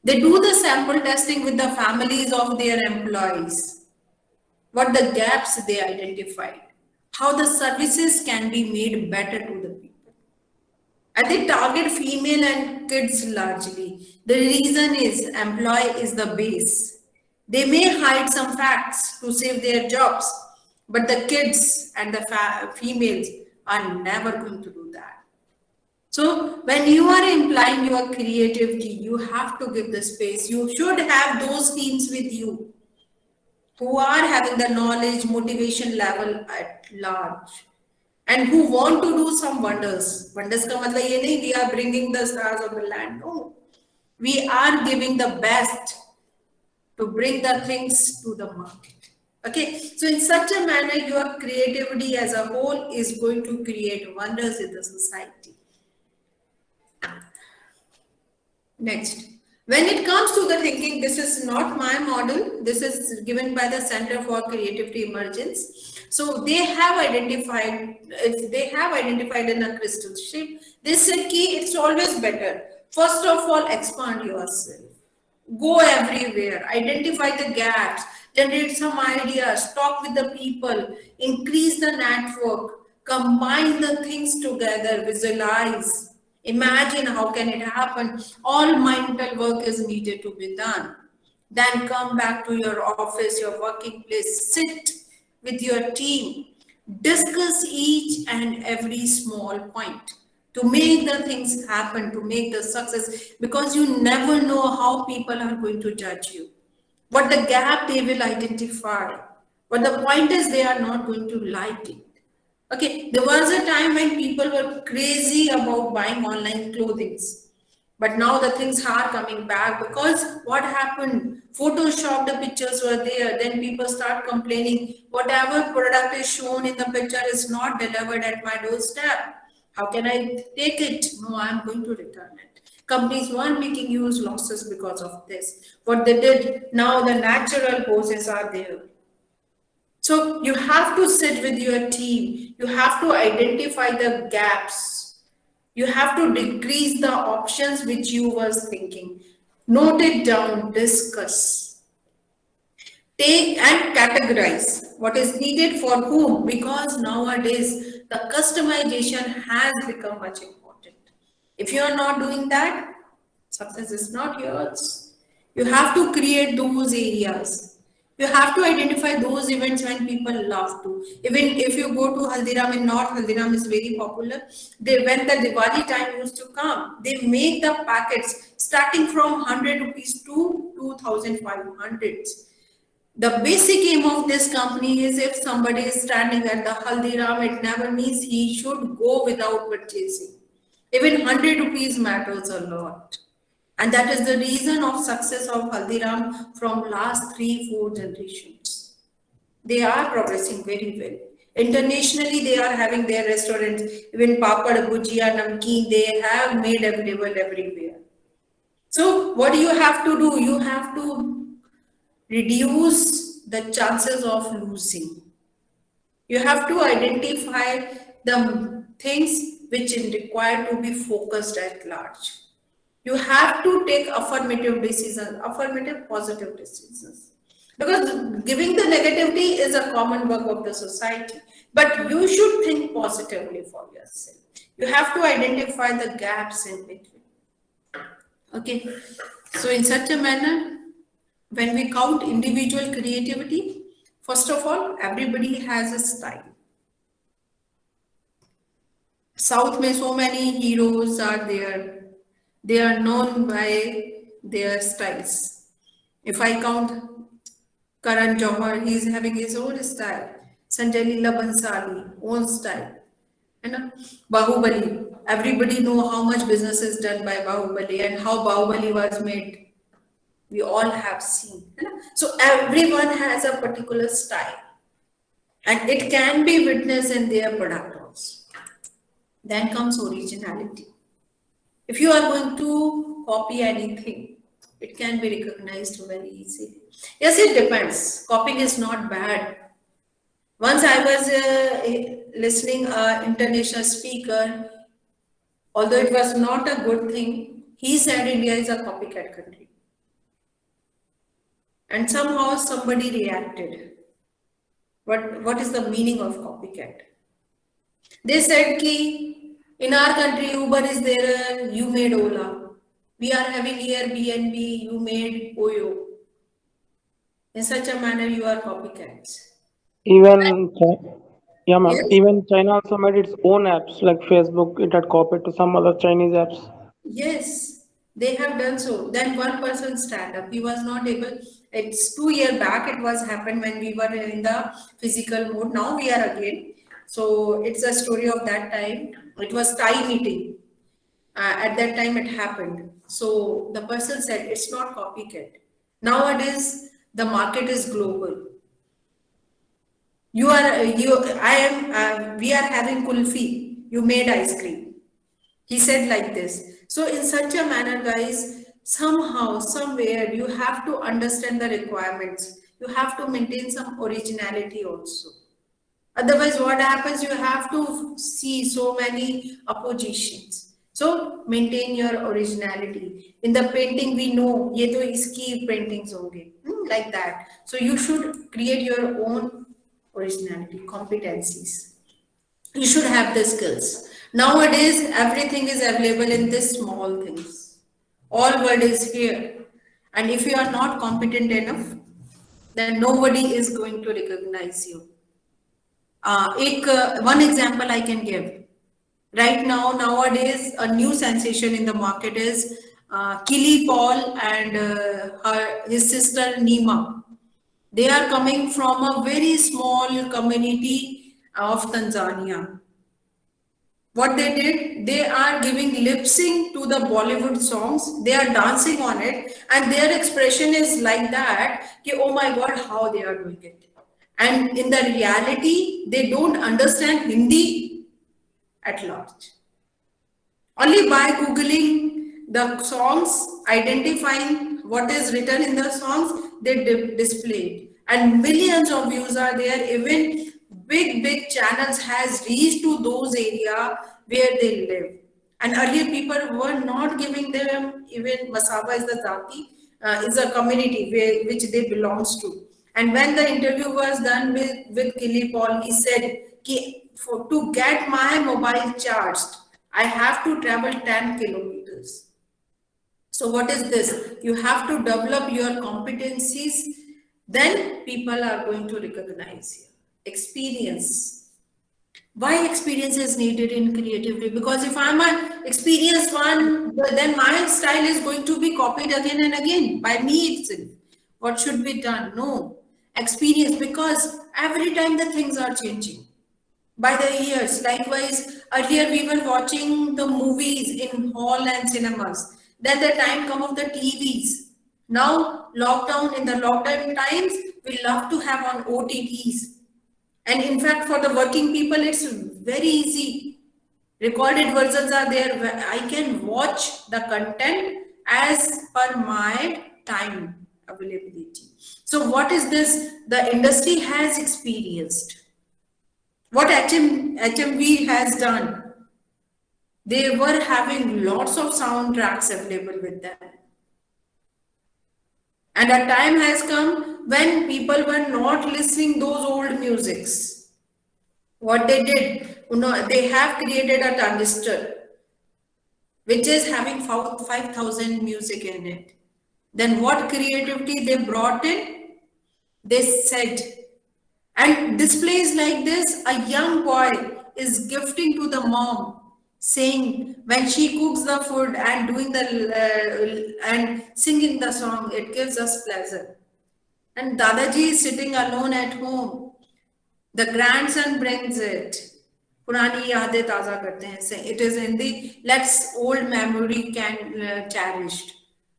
They do the sample testing with the families of their employees. what the gaps they identified, how the services can be made better to the people. And they target female and kids largely. The reason is employee is the base. They may hide some facts to save their jobs, but the kids and the females are never going to do that. So when you are implying your creativity, you have to give the space. You should have those teams with you who are having the knowledge, motivation level at large, and who want to do some wonders. Wonders ka matlab ye nahi, we are bringing the stars on the land. No, we are giving the best to bring the things to the market. Okay, so in such a manner, your creativity as a whole is going to create wonders in the society. Next, when it comes to the thinking, this is not my model. This is given by the Center for Creativity Emergence. So they have identified in a crystal shape. They said key, it's always better. First of all, expand yourself. Go everywhere, identify the gaps, generate some ideas, talk with the people, increase the network, combine the things together, visualize. Imagine how can it happen. All mental work is needed to be done. Then come back to your office, your working place, sit with your team, discuss each and every small point to make the things happen, to make the success, because you never know how people are going to judge you, what the gap they will identify, what the point is they are not going to like it. Okay, there was a time when people were crazy about buying online clothing. But now the things are coming back because what happened? Photoshop, the pictures were there. Then people start complaining, whatever product is shown in the picture is not delivered at my doorstep. How can I take it? No, I'm going to return it. Companies weren't making huge losses because of this. What they did, now the natural causes are there. So you have to sit with your team. You have to identify the gaps. You have to decrease the options which you was thinking. Note it down, discuss. Take and categorize what is needed for whom, because nowadays the customization has become much important. If you are not doing that, success is not yours. You have to create those areas. You have to identify those events when people love to. Even if you go to Haldiram in North, Haldiram is very popular. When the Diwali time used to come, they make the packets starting from 100 rupees to 2,500. The basic aim of this company is if somebody is standing at the Haldiram, it never means he should go without purchasing. Even 100 rupees matters a lot. And that is the reason of success of Haldiram from last 3-4 generations. They are progressing very well. Internationally, they are having their restaurants, even papad, bhujia, namkeen, they have made available everywhere. So what you have to do? You have to reduce the chances of losing. You have to identify the things which is required to be focused at large. You have to take affirmative decisions, affirmative positive decisions. Because giving the negativity is a common work of the society. But you should think positively for yourself. You have to identify the gaps in between. Okay. So in such a manner, when we count individual creativity, first of all, everybody has a style. South mein so many heroes are there. They are known by their styles. If I count Karan Johar, he is having his own style. Sanjay Leela Bhansali, own style. And Bahubali, everybody know how much business is done by Bahubali and how Bahubali was made. We all have seen. So everyone has a particular style. And it can be witnessed in their product also. Then comes originality. If you are going to copy anything, it can be recognized very easily. Yes, it depends. Copying is not bad. Once I was listening an international speaker, although it was not a good thing, he said India is a copycat country. And somehow somebody reacted. What is the meaning of copycat? They said ki in our country Uber is there, you made Ola. We are having Airbnb, you made Oyo. In such a manner, you are copycats. Even, yeah, ma'am. Yes? Even China also made its own apps like Facebook. It had copied to some other Chinese apps. Yes, they have done so. Then one person stand up. He was not able. It's 2 years back. It was happened when we were in the physical mode. Now we are again. So it's a story of that time. It was Thai meeting. At that time it happened. So the person said it's not copycat. Nowadays the market is global. We are having kulfi. You made ice cream. He said like this. So in such a manner, guys, somehow, somewhere, you have to understand the requirements. You have to maintain some originality also. Otherwise, what happens? You have to see so many oppositions. So maintain your originality. In the painting, we know ye to iski paintings honge, like that. So you should create your own originality, competencies. You should have the skills. Nowadays, everything is available in this small things. All word is here. And if you are not competent enough, then nobody is going to recognize you. One example I can give. Right now, nowadays, a new sensation in the market is Kili Paul and his sister Nima. They are coming from a very small community of Tanzania. What they did, they are giving lip sync to the Bollywood songs. They are dancing on it, and their expression is like that. Ki, oh my God, how they are doing it. And in the reality, they don't understand Hindi at large. Only by Googling the songs, identifying what is written in the songs, they display it. And millions of views are there. Even big channels has reached to those areas where they live. And earlier people were not giving them even Masaba is the Zati, is a community which they belongs to. And when the interview was done with Kili Paul, he said, to get my mobile charged, I have to travel 10 kilometers. So what is this? You have to develop your competencies, then people are going to recognize you. Experience. Why experience is needed in creativity? Because if I'm an experienced one, then my style is going to be copied again and again by me itself. What should be done? No. Experience, because every time the things are changing by the years. Likewise, earlier we were watching the movies in hall and cinemas. Then the time come of the TVs. Now, in the lockdown times, we love to have on OTTs. And in fact, for the working people, it's very easy. Recorded versions are there. I can watch the content as per my time availability. So what is this? The industry has experienced. What HMV has done, they were having lots of soundtracks available with them. And a time has come when people were not listening those old musics. What they did, they have created a transistor, which is having 5,000 music in it. Then what creativity they brought in? They said, and displays like this, a young boy is gifting to the mom, saying when she cooks the food and doing and singing the song, it gives us pleasure. And Dadaji is sitting alone at home. The grandson brings it. Purani yadein taza karte hain. It is in the let's old memory can cherished.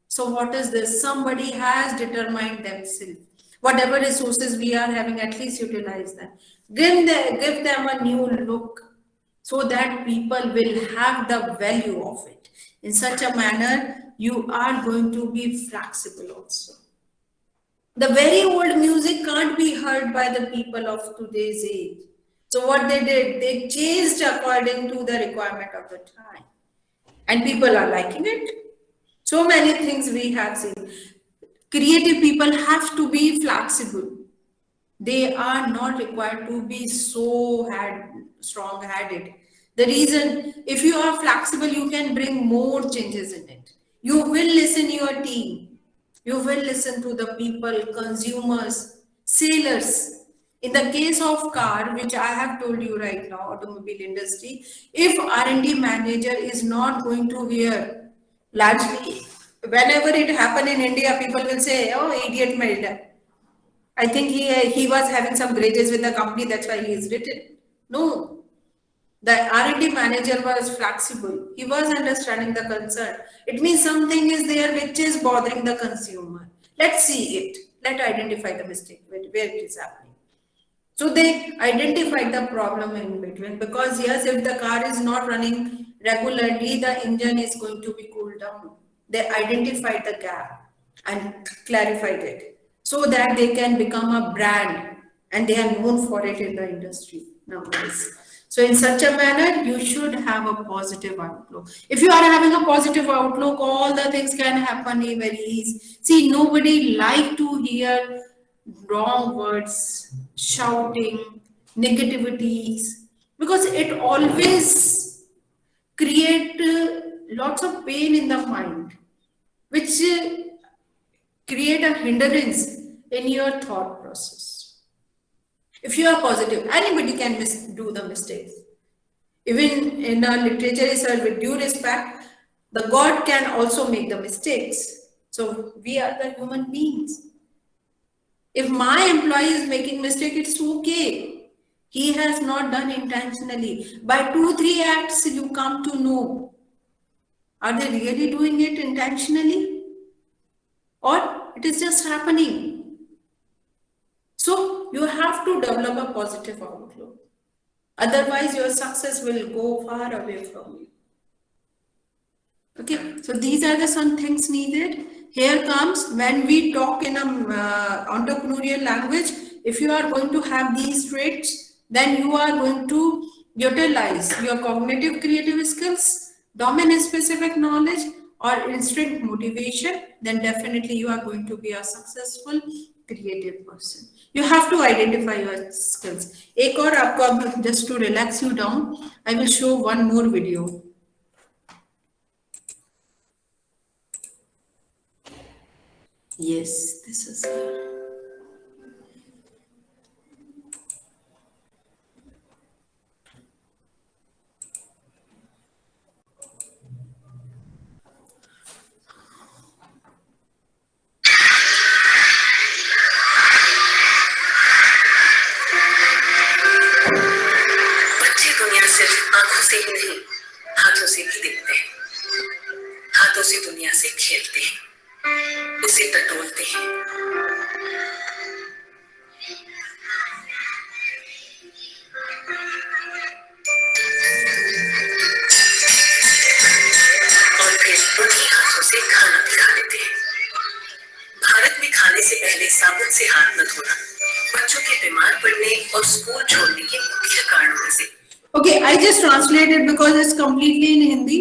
So what is this? Somebody has determined themselves. Whatever resources we are having, at least utilize them. Give them a new look so that people will have the value of it. In such a manner, you are going to be flexible also. The very old music can't be heard by the people of today's age. So what they did, they changed according to the requirement of the time. And people are liking it. So many things we have seen. Creative people have to be flexible. They are not required to be so strong-headed. The reason, if you are flexible, you can bring more changes in it. You will listen your team. You will listen to the people, consumers, sailors. In the case of car, which I have told you right now, automobile industry, if R&D manager is not going to hear, largely, whenever it happen in India, people will say, oh, idiot made. I think he was having some grudges with the company, that's why he is written. No, the R&D manager was flexible. He was understanding the concern. It means something is there which is bothering the consumer. Let's see it. Let's identify the mistake where it is happening. So they identified the problem in between, because yes, if the car is not running regularly, the engine is going to be cooled down. They identified the gap and clarified it so that they can become a brand and they are known for it in the industry nowadays. So in such a manner, you should have a positive outlook. If you are having a positive outlook, all the things can happen very easy. See, nobody like to hear wrong words, shouting, negativities, because it always create lots of pain in the mind, which create a hindrance in your thought process. If you are positive, anybody can do the mistakes. Even in our literature, with due respect, the God can also make the mistakes. So we are the human beings. If my employee is making mistake, it's okay. He has not done intentionally. By 2-3 acts, you come to know, are they really doing it intentionally? Or it is just happening? So you have to develop a positive outlook. Otherwise, your success will go far away from you. Okay, so these are the some things needed. Here comes when we talk in a entrepreneurial language. If you are going to have these traits, then you are going to utilize your cognitive creative skills, domain specific knowledge, or instinct motivation. Then definitely you are going to be a successful creative person. You have to identify your skills. एक और आपको just to relax you down, I will show one more video. Yes, this is her. बच्चे दुनिया सिर्फ आंखों से ही नहीं, हाथों से भी देखते हैं। हाथों से दुनिया से खेलते हैं, उसे टटोलते हैं। और फिर उन्हीं हाथों से खाना भी खा लेते हैं। भारत में खाने से पहले साबुन से हाथ न धोना बच्चों के बीमार पड़ने और स्कूल छोड़ने के मुख्य कारणों में से। Okay, I just translated because it's completely in Hindi.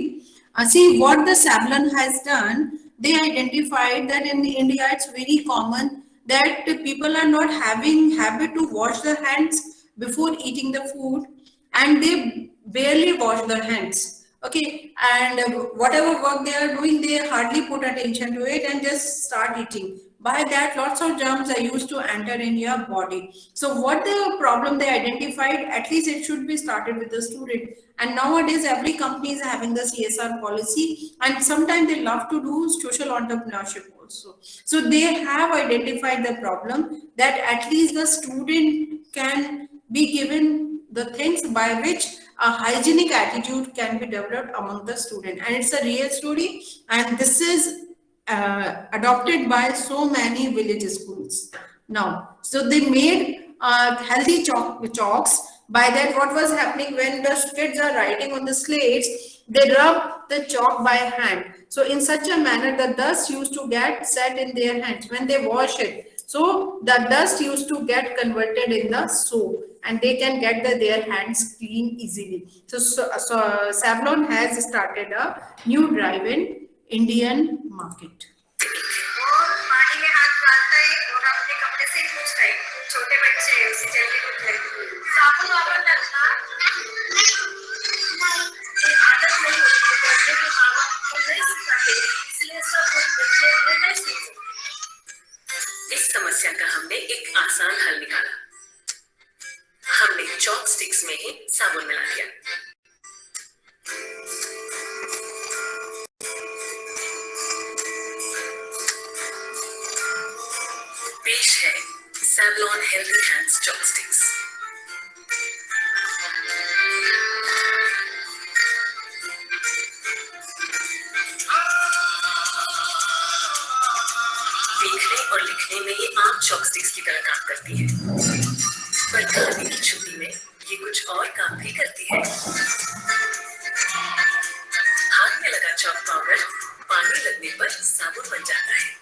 See what the Savlon has done. They identified that in India it's very common that people are not having habit to wash their hands before eating the food, and they barely wash their hands. Okay, and whatever work they are doing, they hardly put attention to it and just start eating. By that, lots of germs are used to enter in your body. So what the problem they identified, at least it should be started with the student. And nowadays, every company is having the CSR policy, and sometimes they love to do social entrepreneurship also. So they have identified the problem that at least the student can be given the things by which a hygienic attitude can be developed among the student. And it's a real story, and this is adopted by so many village schools now. So they made healthy chalks. By that, what was happening when the kids are writing on the slates, they rub the chalk by hand. So in such a manner, the dust used to get set in their hands when they wash it. So the dust used to get converted in the soap, and they can get their hands clean easily. So Savlon has started a new drive in Indian market. छोटे बच्चे उसे जल्दी भूख लगती है। साबुन वाबुन लगना आदत नहीं होती, बच्चे के माँ बाप को नहीं सिखाते, इसलिए सब बच्चे नहीं सीखते। इस समस्या का हमने एक आसान हल निकाला। हमने चॉक स्टिक्स में ही साबुन मिला दिया। पेश है Savlon Healthy Hands Chopsticks। देखने और लिखने में ये आम चॉपस्टिक्स की तरह काम करती है, पर खाने की छुट्टी में ये कुछ और काम भी करती है। हाथ में लगा चॉक पाउडर पानी लगने पर साबुन बन जाता है।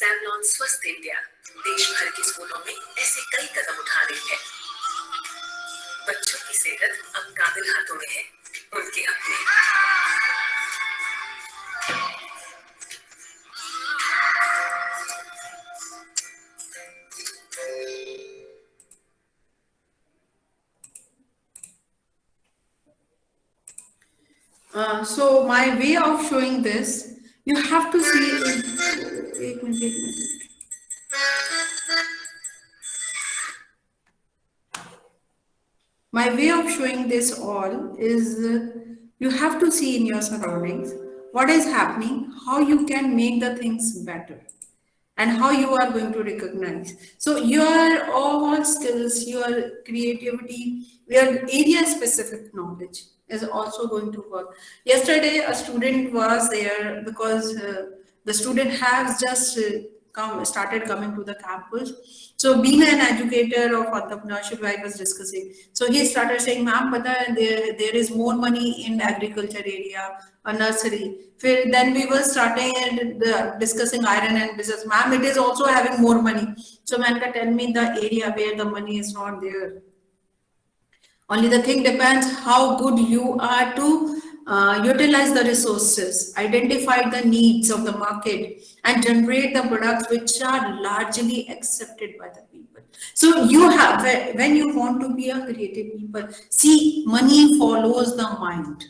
Savlon स्वस्थ इंडिया देश भर के स्कूलों में ऐसे कई कदम उठा रही है। बच्चों की सेहत अब काबिल हाथों में है, उनके अपने। So my way of showing this, you have to see. एक minute. My way of showing this all is you have to see in your surroundings what is happening, how you can make the things better, and how you are going to recognize. So your all skills, your creativity, your area specific knowledge is also going to work. Yesterday, a student was there because the student has just started coming to the campus. So being an educator of entrepreneurship, I was discussing. So he started saying, ma'am, there is more money in agriculture area, a nursery. Then we were starting and discussing iron and business. Ma'am, it is also having more money. So Manka, tell me the area where the money is not there. Only the thing depends how good you are to utilize the resources, identify the needs of the market, and generate the products which are largely accepted by the people. So you have, when you want to be a creative people, see, money follows the mind.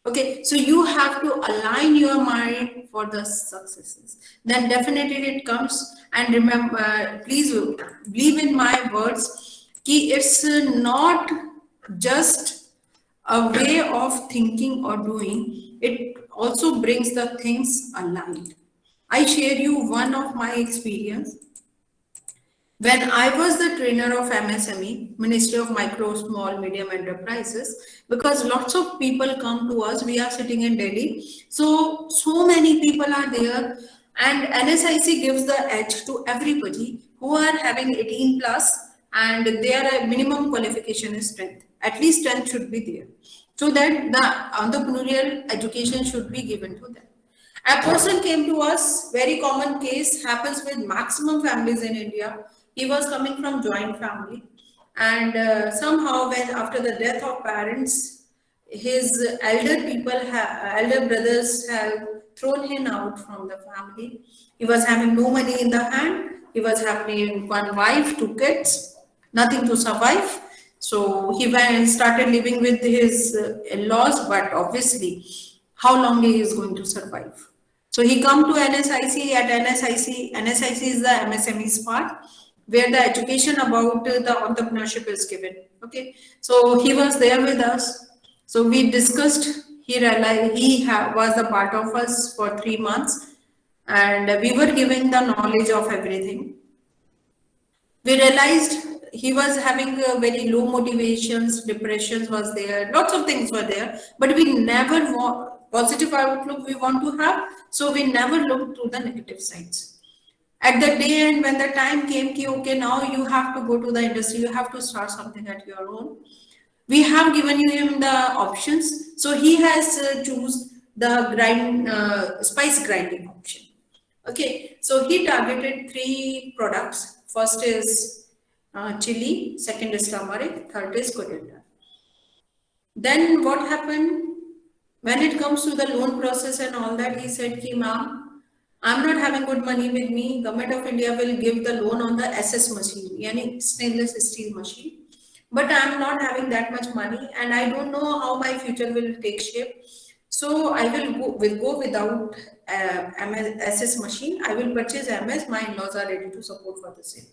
Okay, so you have to align your mind for the successes. Then definitely it comes. And remember, please believe in my words, ki it's not just a way of thinking or doing, it also brings the things aligned. I share you one of my experience. When I was the trainer of MSME, Ministry of Micro, Small, Medium Enterprises, because lots of people come to us, we are sitting in Delhi, so many people are there, and NSIC gives the edge to everybody who are having 18 plus, and their minimum qualification is 10th. At least 10th should be there, so that the entrepreneurial education should be given to them. A person came to us, very common case, happens with maximum families in India. He was coming from joint family, and somehow when after the death of parents, his elder brothers have thrown him out from the family. He was having no money in the hand. He was having one wife, 2 kids, nothing to survive. So he went and started living with his in-laws, but obviously, how long he is going to survive? So he come to NSIC. At NSIC is the MSME's part, where the education about the entrepreneurship is given. Okay, so he was there with us. So we discussed. He realized he was a part of us for 3 months, and we were giving the knowledge of everything. We realized he was having very low motivations, depressions was there, lots of things were there, but we never positive outlook we want to have, so we never looked to the negative sides. At the day end, when the time came, okay, now you have to go to the industry, you have to start something at your own. We have given him the options, so he has choose the spice grinding option. Okay, so he targeted 3 products. First is chili, second is turmeric, third is coriander. Then what happened? When it comes to the loan process and all that, he said, ki ma'am, I'm not having good money with me. Government of India will give the loan on the SS machine, yani stainless steel machine. But I'm not having that much money and I don't know how my future will take shape. So I will go without SS machine. I will purchase MS. My in-laws are ready to support for the same.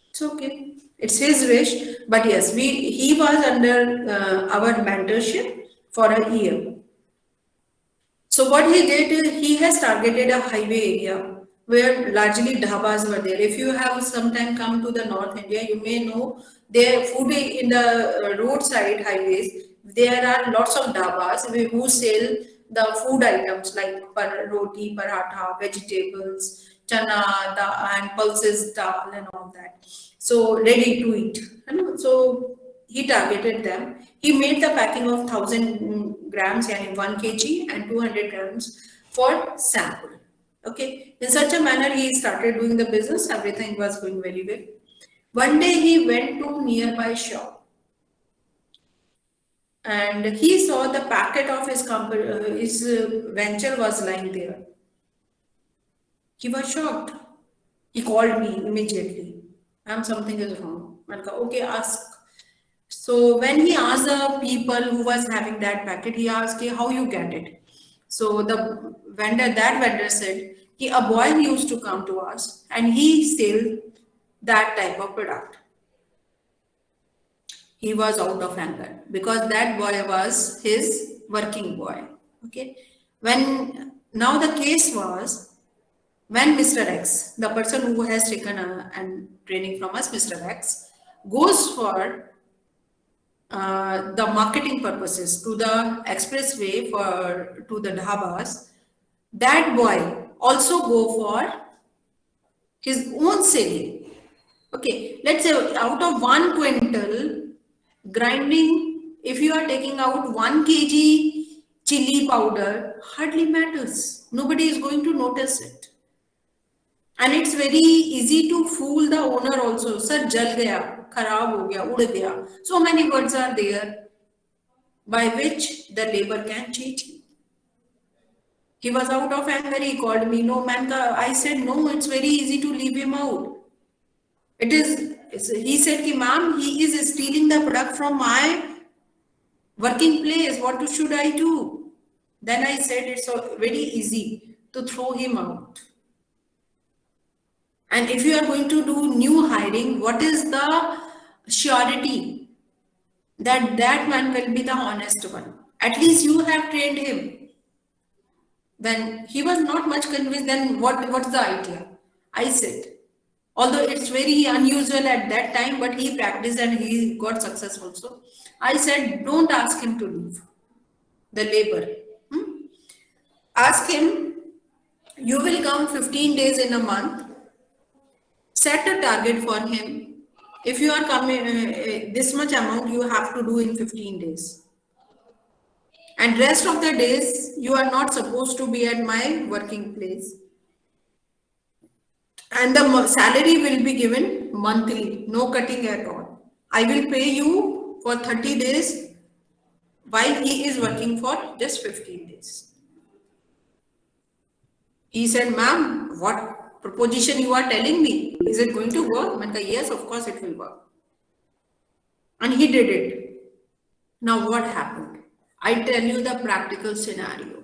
It's okay. It's his wish. But yes, he was under our mentorship for a year. So what he did is he has targeted a highway area where largely dhabas were there. If you have sometime come to the North India, you may know their food in the roadside highways. There are lots of dhabas who sell the food items like roti, paratha, vegetables, chana, and pulses, dal, and all that. So ready to eat. So he targeted them. He made the packing of 1000 grams and 1 kg and 200 grams for sample. Okay. In such a manner, he started doing the business. Everything was going very well. One day he went to nearby shop and he saw the packet of his company, his venture was lying there. He was shocked. He called me immediately. Ma'am, something is wrong. Okay, ask. So when he asked the people who was having that packet, he asked, how you get it? So that vendor said, a boy used to come to us and he sell that type of product. He was out of anger because that boy was his working boy. Okay. Now the case was when Mr. X, the person who has taken and training from us, Mr. X, goes for the marketing purposes to the expressway to the dhabas, that boy also go for his own selling. Okay, let's say out of 1 quintal grinding, if you are taking out 1 kg chili powder, hardly matters. Nobody is going to notice it. And it's very easy to fool the owner also. Sir, jal gaya, kharab ho gaya, ud gaya. So many words are there by which the labor can cheat you. He was out of anger, he called me. No, man, I said, no, it's very easy to leave him out. He said, ki, ma'am, he is stealing the product from my working place. What should I do? Then I said, it's very easy to throw him out. And if you are going to do new hiring, what is the surety that that man will be the honest one? At least you have trained him. Then he was not much convinced. Then what's the idea? I said, although it's very unusual at that time, but he practiced and he got success also. I said, don't ask him to leave the labor. Ask him, you will come 15 days in a month. Set a target for him. If you are coming, this much amount you have to do in 15 days. And rest of the days, you are not supposed to be at my working place. And the salary will be given monthly, no cutting at all. I will pay you for 30 days while he is working for just 15 days. He said, ma'am, what proposition you are telling me? Is it going to work? I said, yes, of course it will work. And he did it. Now what happened? I tell you the practical scenario.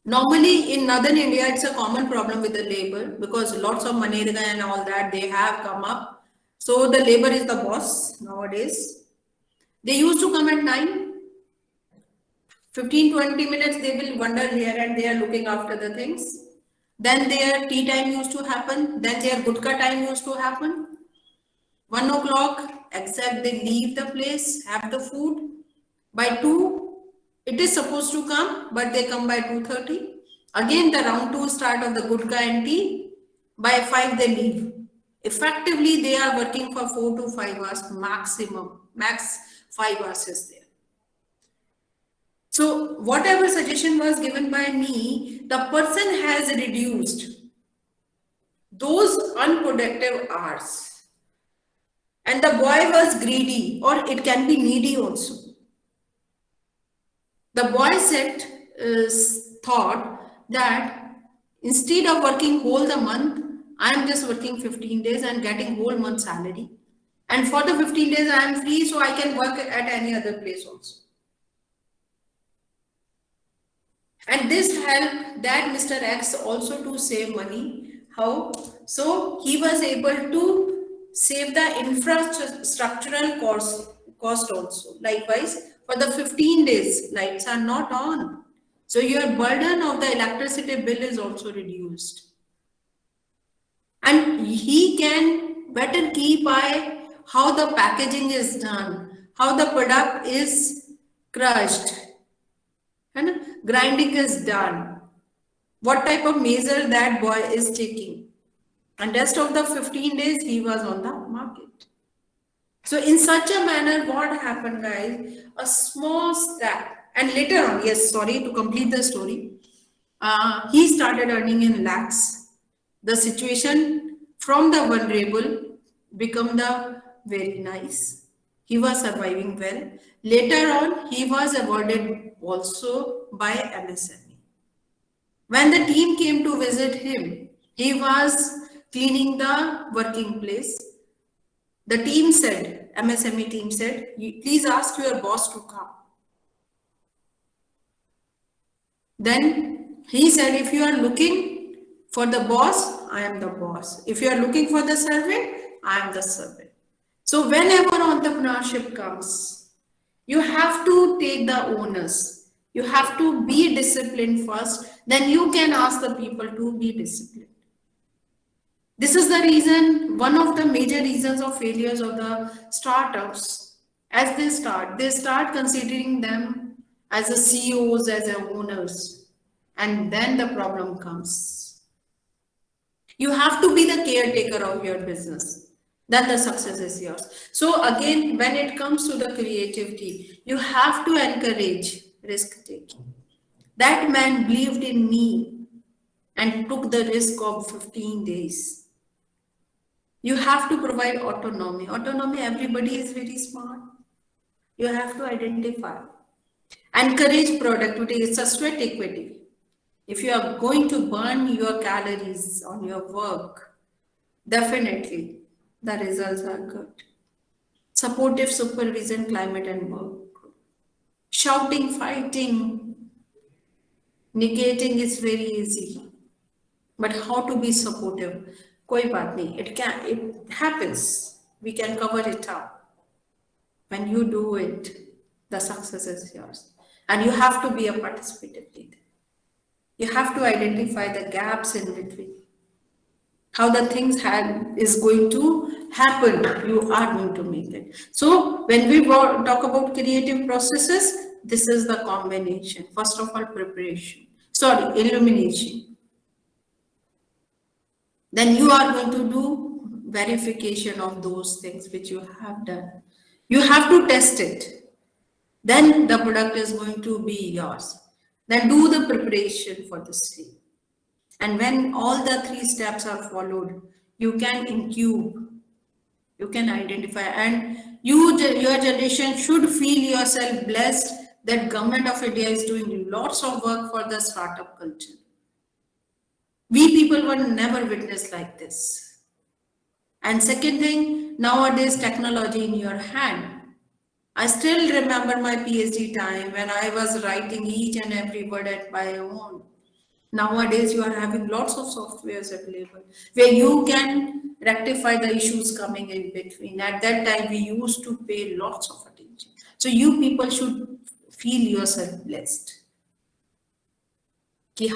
Normally in Northern India, it's a common problem with the labor because lots of manrega and all that, they have come up. So the labor is the boss nowadays. They used to come at 9. 15-20 minutes, they will wander here and they are looking after the things. Then their tea time used to happen. Then their gutka time used to happen. 1 o'clock, except they leave the place, have the food. By 2, it is supposed to come, but they come by 2:30. Again, the round 2 start of the gutka and tea. By 5, they leave. Effectively, they are working for 4 to 5 hours maximum. Max 5 hours is there. So whatever suggestion was given by me, the person has reduced those unproductive hours. And the boy was greedy, or it can be needy also. The boy thought that instead of working whole the month, I am just working 15 days and getting whole month salary. And for the 15 days I am free, so I can work at any other place also. And this helped that Mr. X also to save money. How? So he was able to save the infrastructural cost also. Likewise, for the 15 days, lights are not on. So your burden of the electricity bill is also reduced. And he can better keep eye how the packaging is done, how the product is crushed, and grinding is done, what type of measure that boy is taking. And rest of the 15 days he was on the market. So in such a manner, what happened, guys? A small step. And later on, yes, sorry, to complete the story, he started earning in lakhs. The situation from the vulnerable become the very nice. He was surviving well. Later on, he was awarded also by MSME. When the team came to visit him, he was cleaning the working place. The team said, MSME team said, please ask your boss to come. Then he said, if you are looking for the boss, I am the boss. If you are looking for the servant, I am the servant. So whenever entrepreneurship comes, you have to take the onus. You have to be disciplined first, then you can ask the people to be disciplined. This is the reason, one of the major reasons of failures of the startups. As they start considering them as the CEOs, as the owners, and then the problem comes. You have to be the caretaker of your business, then the success is yours. So again, when it comes to the creativity, you have to encourage risk-taking. That man believed in me and took the risk of 15 days. You have to provide autonomy. Autonomy, everybody is very smart. You have to identify. Encourage productivity. It's a sweat equity. If you are going to burn your calories on your work, definitely the results are good. Supportive supervision, climate and work. Shouting, fighting, negating is very easy. But how to be supportive? Koi baat nahi. It happens. We can cover it up. When you do it, the success is yours. And you have to be a participative leader. You have to identify the gaps in between. How the things is going to happen, you are going to make it. So when we talk about creative processes, this is the combination. First of all, illumination. Then you are going to do verification of those things which you have done. You have to test it. Then the product is going to be yours. Then do the preparation for the sale. And when all the 3 steps are followed, you can incube, you can identify, and your generation should feel yourself blessed that Government of India is doing lots of work for the startup culture. We people were never witnessed like this. And second thing, nowadays technology in your hand. I still remember my PhD time when I was writing each and every word at my own. Nowadays, you are having lots of softwares available where you can rectify the issues coming in between. At that time, we used to pay lots of attention. So you people should feel yourself blessed.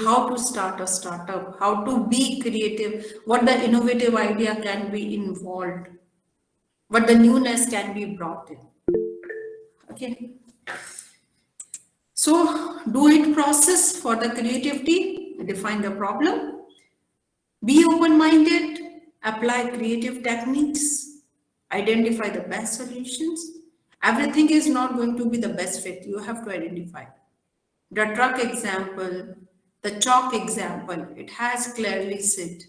How to start a startup, how to be creative, what the innovative idea can be involved, what the newness can be brought in. Okay. So do it process for the creativity, define the problem, be open-minded, apply creative techniques, identify the best solutions, Everything is not going to be the best fit. You have to identify. The truck example, the chalk example, it has clearly said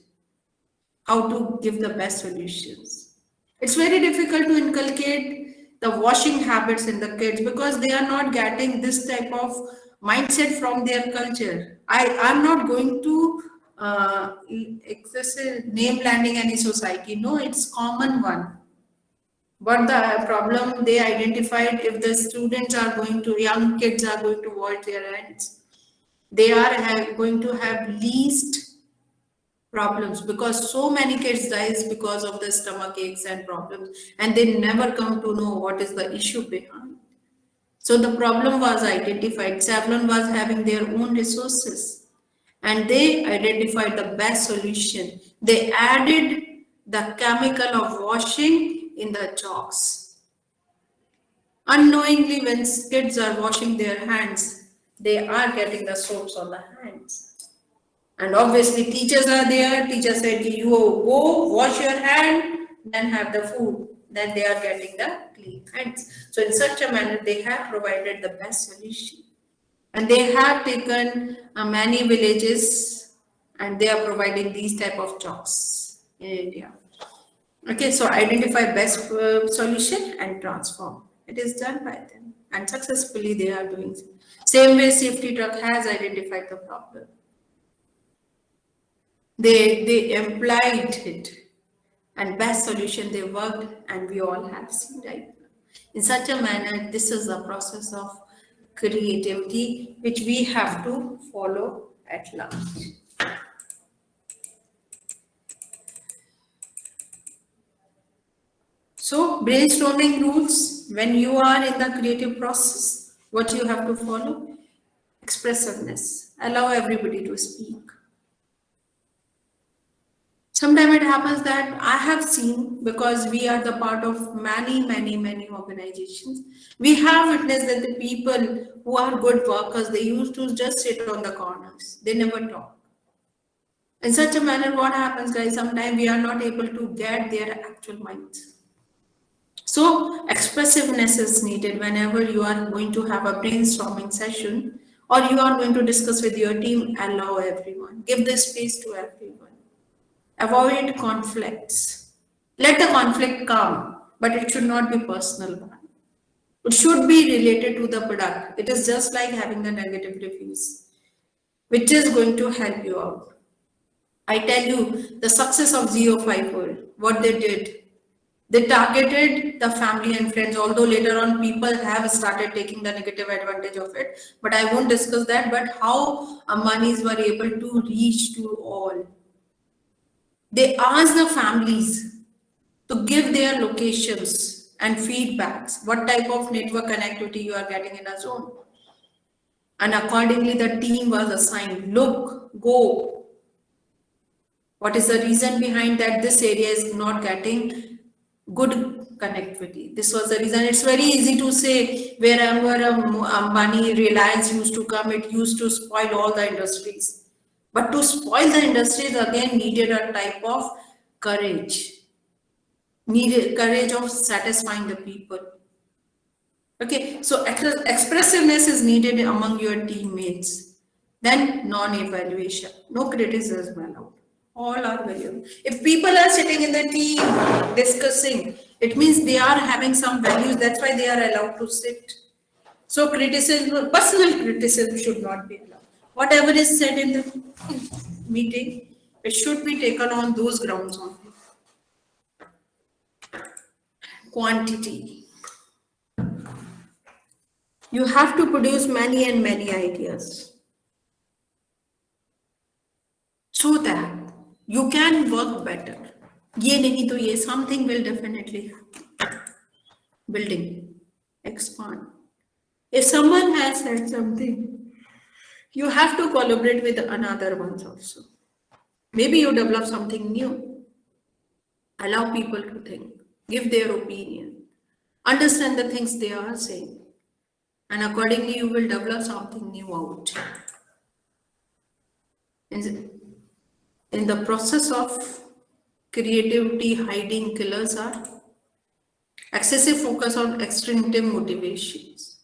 how to give the best solutions. It's very difficult to inculcate the washing habits in the kids because they are not getting this type of mindset from their culture. I'm not going to excessive name landing any society. No, it's common one. But the problem they identified, if the students are going to, young kids are going to wash their hands, they are going to have least problems because so many kids dies because of the stomach aches and problems, and they never come to know what is the issue behind. So the problem was identified. Savlon was having their own resources and they identified the best solution. They added the chemical of washing in the chalks. Unknowingly, when kids are washing their hands, they are getting the soaps on the hands. And obviously teachers are there. Teacher said, you go wash your hand, then have the food. Then they are getting the clean hands. So in such a manner, they have provided the best solution. And they have taken many villages and they are providing these type of chalks in India. Okay, so identify best solution and transform. It is done by them and successfully they are doing so. Same way safety truck has identified the problem. They implied it and best solution they worked and we all have seen right now. In such a manner, this is the process of creativity which we have to follow at large. So brainstorming rules, when you are in the creative process, what you have to follow? Expressiveness, allow everybody to speak. Sometimes it happens that I have seen, because we are the part of many organizations, we have witnessed that the people who are good workers, they used to just sit on the corners. They never talk. In such a manner, what happens, guys, sometimes we are not able to get their actual minds. So expressiveness is needed whenever you are going to have a brainstorming session or you are going to discuss with your team. Allow everyone, give the space to everyone. Avoid conflicts. Let the conflict come, but it should not be personal one. It should be related to the product. It is just like having the negative reviews, which is going to help you out. I tell you, the success of Zeo5 what they did, they targeted the family and friends, although later on people have started taking the negative advantage of it. But I won't discuss that, but how Ambanis were able to reach to all. They asked the families to give their locations and feedbacks, what type of network connectivity you are getting in a zone. And accordingly, the team was assigned, look, go. What is the reason behind that this area is not getting good connectivity? This was the reason. It's very easy to say wherever Ambani Reliance used to come, it used to spoil all the industries. But to spoil the industries again needed a type of courage. Needed courage of satisfying the people. Okay, so expressiveness is needed among your teammates. Then non-evaluation, no criticism allowed. All are valuable. If people are sitting in the team discussing, it means they are having some values. That's why they are allowed to sit. So criticism, personal criticism should not be allowed. Whatever is said in the meeting, it should be taken on those grounds only. Quantity. You have to produce many and many ideas so that you can work better. Ye nahi to ye, something will definitely happen. Building, expand. If someone has said something, you have to collaborate with another ones also. Maybe you develop something new. Allow people to think, give their opinion, understand the things they are saying, and accordingly you will develop something new out. In the process of creativity, hiding killers are Excessive focus on extrinsic motivations.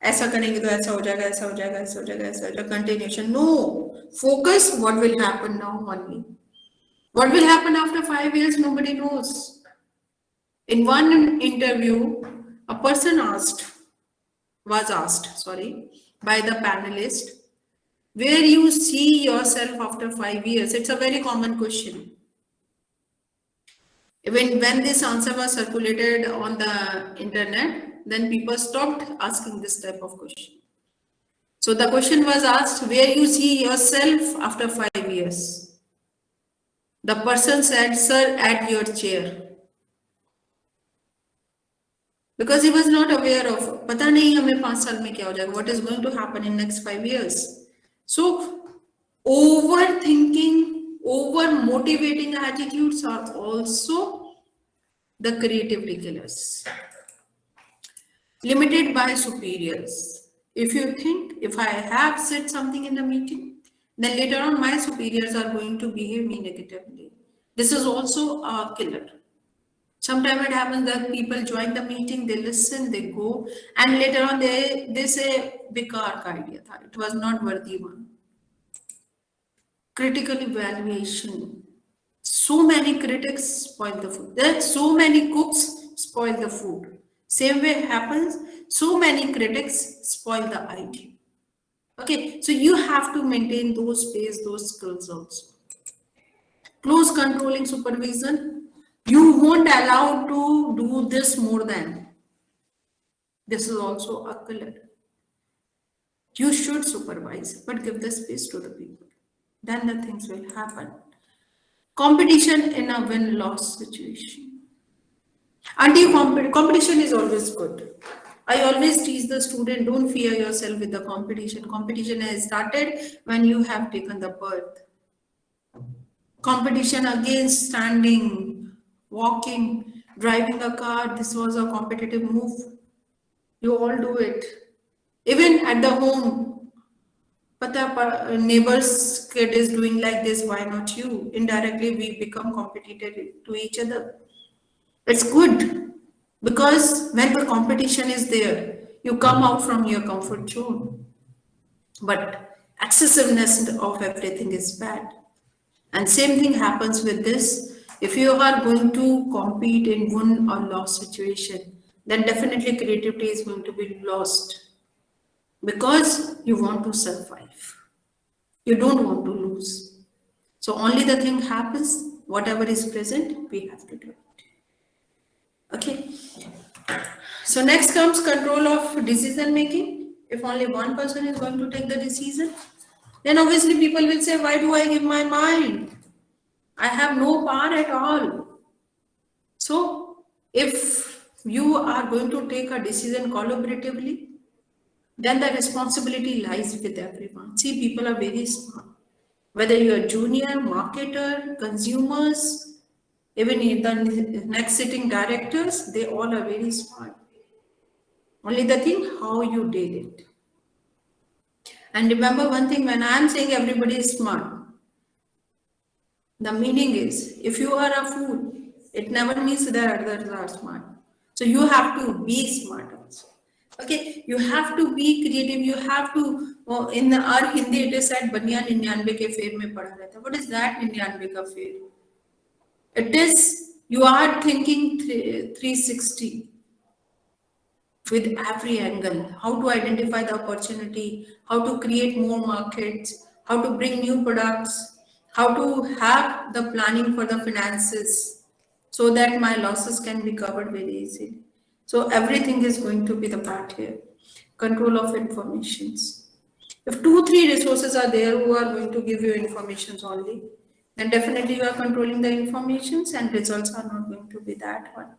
ऐसा करेंगे तो ऐसा हो जाएगा, ऐसा हो जाएगा, ऐसा हो जाएगा, ऐसा हो जाएगा. Continuation. No. Focus what will happen now only. What will happen after 5 years? Nobody knows. In one interview, a person was asked, by the panelist, where you see yourself after 5 years. It's a very common question. When this answer was circulated on the internet, then people stopped asking this type of question. So the question was asked, where you see yourself after 5 years. The person said, sir, at your chair. Because he was not aware of, pata nahi hame 5 saal mein kya ho jayega, what is going to happen in next 5 years. So overthinking, over-motivating attitudes are also the creativity killers. Limited by superiors. If you think, if I have said something in the meeting, then later on my superiors are going to behave me negatively. This is also a killer. Sometimes it happens that people join the meeting, they listen, they go, and later on they say, "Bekar ka idea tha. It was not worthy one." Critical evaluation. So many critics spoil the food. There are so many cooks spoil the food. Same way happens, so many critics spoil the idea. Okay, so you have to maintain those space, those skills also. Close controlling supervision. You won't allow to do this more than. This is also a killer. You should supervise, but give the space to the people. Then the things will happen. Competition in a win-loss situation. Competition is always good. I always teach the student, don't fear yourself with the competition. Competition has started when you have taken the birth. Competition against standing, walking, driving a car, this was a competitive move. You all do it. Even at the home, pata neighbor's kid is doing like this, why not you? Indirectly, we become competitive to each other. It's good because when the competition is there, you come out from your comfort zone. But excessiveness of everything is bad. And same thing happens with this. If you are going to compete in win or loss situation, then definitely creativity is going to be lost because you want to survive. You don't want to lose. So only the thing happens, whatever is present, we have to do it. Okay. So next comes control of decision making. If only one person is going to take the decision, then obviously people will say, why do I give my mind? I have no power at all. So if you are going to take a decision collaboratively, then the responsibility lies with everyone. See, people are very smart. Whether you are junior, marketer, consumers, even the next sitting directors, they all are very smart. Only the thing, how you did it. And remember one thing, when I am saying everybody is smart, the meaning is, if you are a fool, it never means that others are smart. So you have to be smart also. Okay, you have to be creative. You have to, in our Hindi, it is said, Baniya 99 ke fair mein pada rehta. What is that 99 ka fair? It is, you are thinking 360 with every angle. How to identify the opportunity, how to create more markets, how to bring new products, how to have the planning for the finances so that my losses can be covered very easily. So everything is going to be the part here. Control of informations. If 2-3 resources are there who are going to give you informations only, then definitely you are controlling the informations and results are not going to be that one.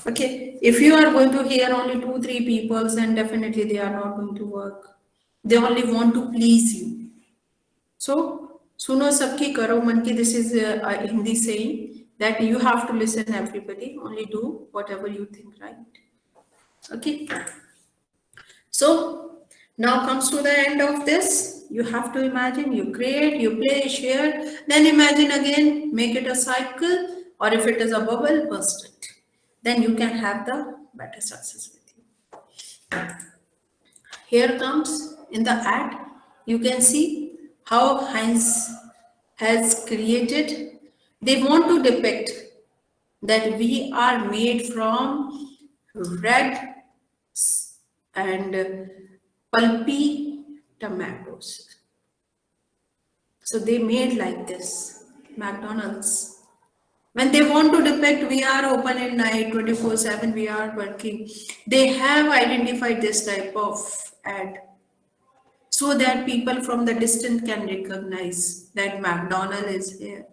Okay, if you are going to hear only 2-3 people, then definitely they are not going to work. They only want to please you. So, suno sabki karo man ki, this is a Hindi saying that you have to listen everybody, only do whatever you think right. Okay. So, now comes to the end of this. You have to imagine, you create, you play, share, then imagine again, make it a cycle, or if it is a bubble, burst it. then you can have the better success with you. Here comes in the ad, you can see how Heinz has created. They want to depict that we are made from red and pulpy tomatoes. So they made like this, McDonald's. When they want to depict we are open at night, 24/7, we are working, they have identified this type of ad so that people from the distance can recognize that McDonald's is here.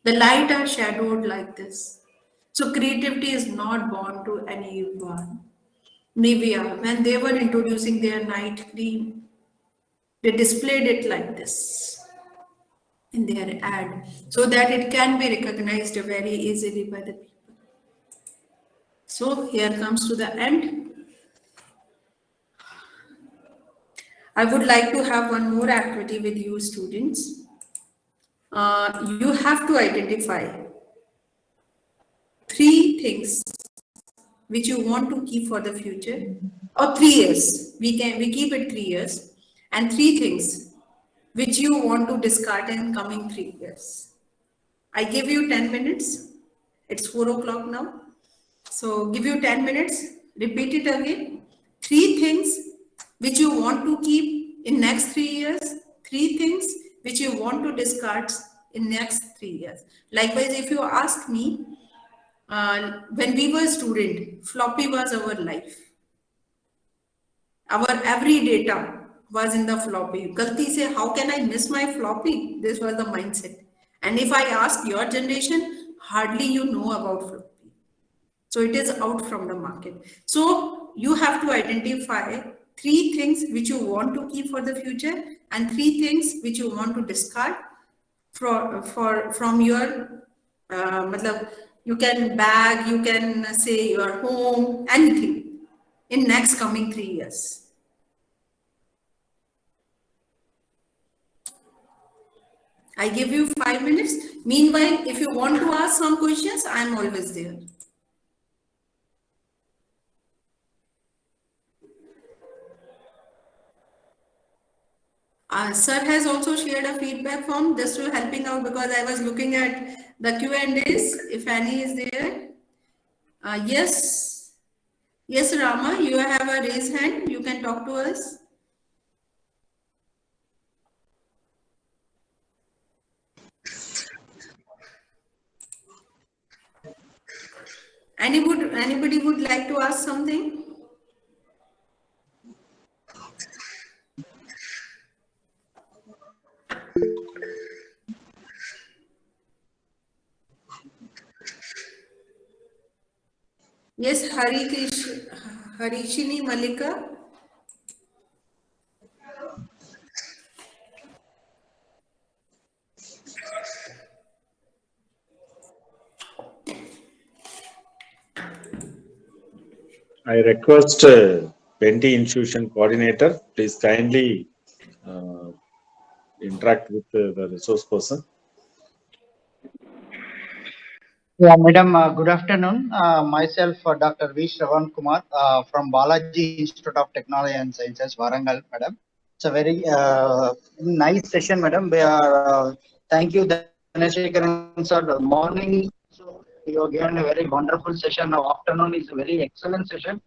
The light are shadowed like this. So creativity is not born to anyone. Nivea, when they were introducing their night cream, they displayed it like this in their ad so that it can be recognized very easily by the people. So here comes to the end. I would like to have one more activity with you students. You have to identify 3 things which you want to keep for the future, or 3 years. We keep it 3 years, and 3 things which you want to discard in coming 3 years. I give you 10 minutes. It's 4 o'clock now. So give you 10 minutes. Repeat it again. 3 things which you want to keep in next 3 years. 3 things which you want to discard in next 3 years. Likewise, if you ask me, when we were student, floppy was our life. Our every data was in the floppy. Galti se, how can I miss my floppy? This was the mindset. And if I ask your generation, hardly you know about floppy. So it is out from the market. So you have to identify 3 things which you want to keep for the future and 3 things which you want to discard from your, you can bag, you can say your home, anything in next coming 3 years. I give you 5 minutes. Meanwhile, if you want to ask some questions, I am always there. Sir has also shared a feedback form just to helping out because I was looking at the Q&As, if any is there. Yes, Rama, you have a raised hand. You can talk to us. Anybody would like to ask something? Yes, Harishini Malika. I request Mentee Institution Coordinator, please kindly interact with the resource person. Yeah, madam, good afternoon. Myself, Dr. V. Shravan Kumar from Balaji Institute of Technology and Sciences, Warangal, madam. It's a very nice session, madam. We are, thank you, Dhanashekaran sir. The morning, so you have given a very wonderful session. Now, afternoon is a very excellent session.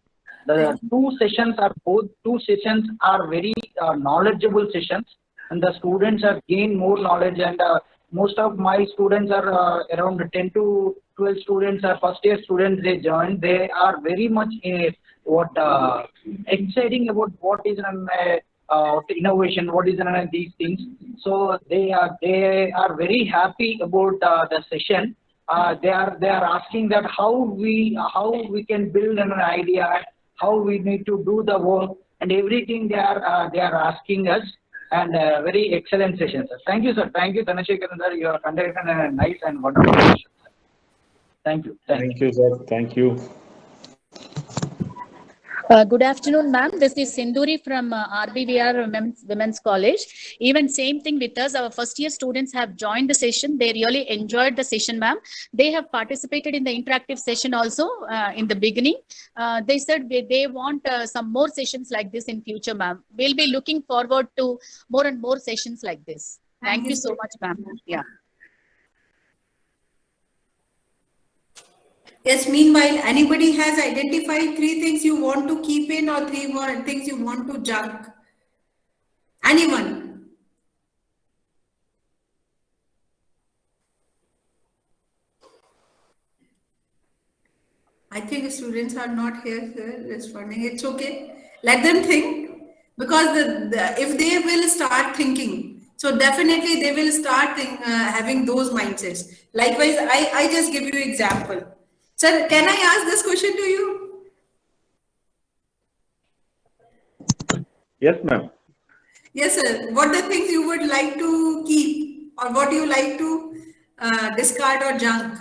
The two sessions are very knowledgeable sessions, and the students have gained more knowledge. And most of my students are around 10 to 12 students are first year students. They joined. They are very much exciting about what is an innovation, what is an these things. So they are very happy about the session. They are asking that how we can build an idea, how we need to do the work, and everything they are asking us. And very excellent session, sir. Thank you, sir. Thank you, Dhanashekaran sir. You are conducting a nice and wonderful session. Thank you. Thank you, sir. Thank you. Good afternoon, ma'am. This is Sinduri from RBVR Women's College. Even same thing with us. Our first year students have joined the session. They really enjoyed the session, ma'am. They have participated in the interactive session also in the beginning. They said they want some more sessions like this in future, ma'am. We'll be looking forward to more and more sessions like this. Thank you so much, ma'am. Yeah. Yes, meanwhile, anybody has identified 3 things you want to keep in or 3 more things you want to junk? Anyone? I think students are not here responding. It's okay. Let them think, because if they will start thinking, so definitely they will start having those mindsets. Likewise, I just give you example. Sir, can I ask this question to you? Yes, ma'am. Yes, sir. What are the things you would like to keep, or what you like to discard or junk?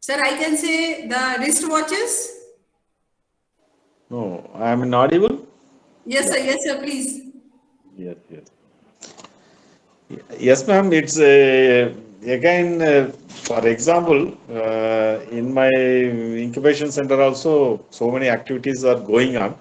Sir, I can say the wristwatches. No, I am inaudible. Yes, sir. Yes, sir. Please. Yes, yes. Yes, ma'am. It's again, for example, in my incubation center also, so many activities are going on.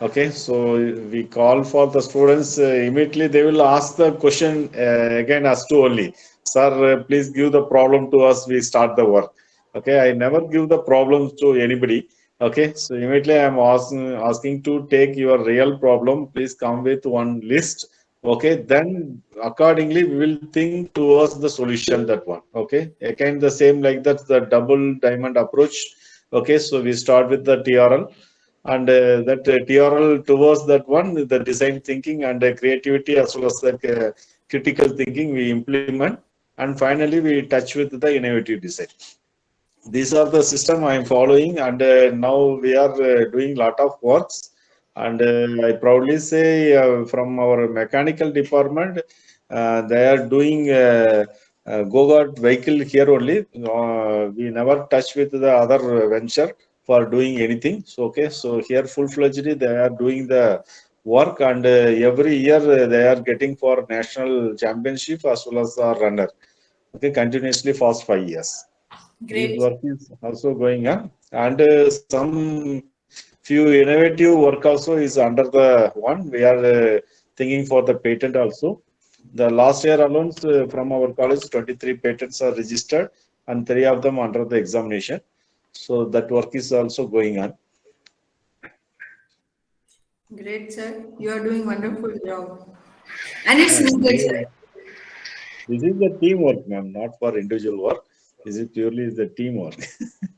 Okay, so we call for the students immediately. They will ask the question again as to only, sir, please give the problem to us. We start the work. Okay, I never give the problems to anybody. Okay, so immediately I am asking to take your real problem. Please come with one list. Okay, then accordingly we will think towards the solution, that one. Okay, again the same like that, the double diamond approach. Okay, so we start with the TRL, and that TRL towards that one, the design thinking and creativity, as well as the critical thinking we implement, and finally we touch with the innovative design. These are the system I am following, and now we are doing lot of works. And I proudly say from our mechanical department, they are doing go-kart vehicle here only. We never touch with the other venture for doing anything. So okay, so here full-fledged they are doing the work, and every year they are getting for national championship as well as the runner. Okay, continuously for 5 years. Great. This work is also going on, and some few innovative work also is under the one. We are thinking for the patent also. The last year alone from our college, 23 patents are registered, and 3 of them under the examination. So that work is also going on. Great, sir. You are doing wonderful job. And it's needed, sir. This is the teamwork, ma'am, not for individual work. This is purely the teamwork.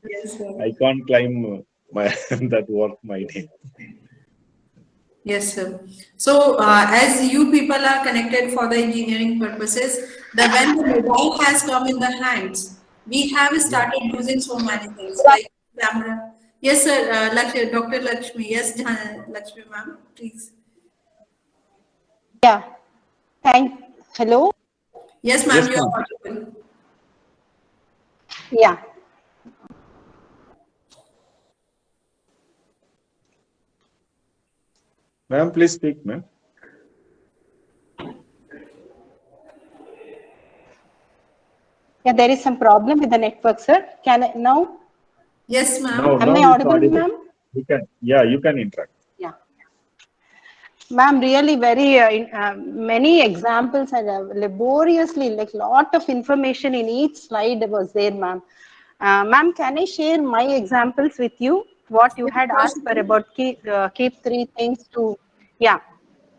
Yes, sir. I can't claim my that work my name. Yes, sir. So, as you people are connected for the engineering purposes, when the mobile has come in the hands, we have started using so many things like camera. Yes, sir. Dr. Lakshmi. Yes, Lakshmi, ma'am. Please. Yeah. Hello. Yes, ma'am. Yes, You are ma'am. audible. Yeah. Ma'am, please speak, ma'am. Yeah, there is some problem with the network, sir. Can I now? Yes, ma'am. No, Am no, I it's audible, audible. ma'am? You can, yeah, you can interact. Yeah. Ma'am, really very many examples and laboriously, like lot of information in each slide was there, ma'am. Ma'am, can I share my examples with you? What you had asked for about keep 3 things to, yeah,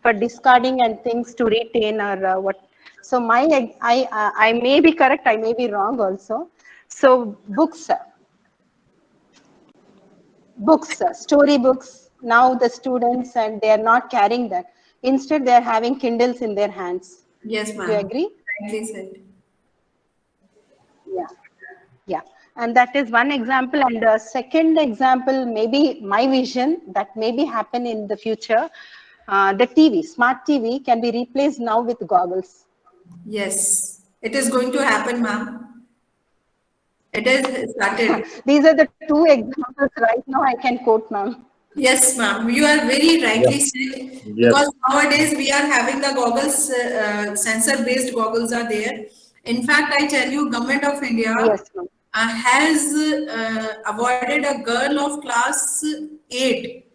for discarding and things to retain or what. So I may be correct, I may be wrong also. So books, story books. Now the students and they are not carrying that. Instead, they are having Kindles in their hands. Yes, ma'am. Do you agree? Rightly said. Yeah. Yeah. And that is one example. And the second example, maybe my vision that maybe happen in the future. The TV, smart TV can be replaced now with goggles. Yes, it is going to happen, ma'am. It is started. These are the two examples right now I can quote, ma'am. Yes, ma'am. You are very Yeah. rightly said, Yes. because nowadays we are having the goggles, sensor-based goggles are there. In fact, I tell you, Government of India Yes, ma'am. has awarded a girl of class 8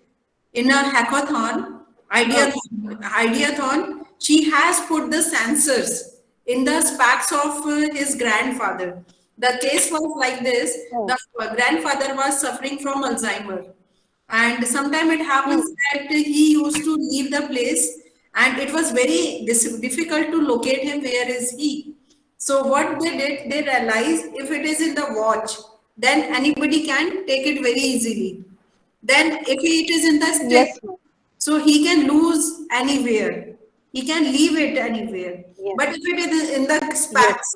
in a hackathon, ideathon. She has put the sensors in the specs of his grandfather. The case was like this: Oh. the grandfather was suffering from Alzheimer, and sometimes it happens that he used to leave the place, and it was very difficult to locate him. Where is he? So what they did, they realized if it is in the watch, then anybody can take it very easily. Then if it is in the stick, Yes, ma'am. so he can lose anywhere. He can leave it anywhere. Yes. But if it is in the specs,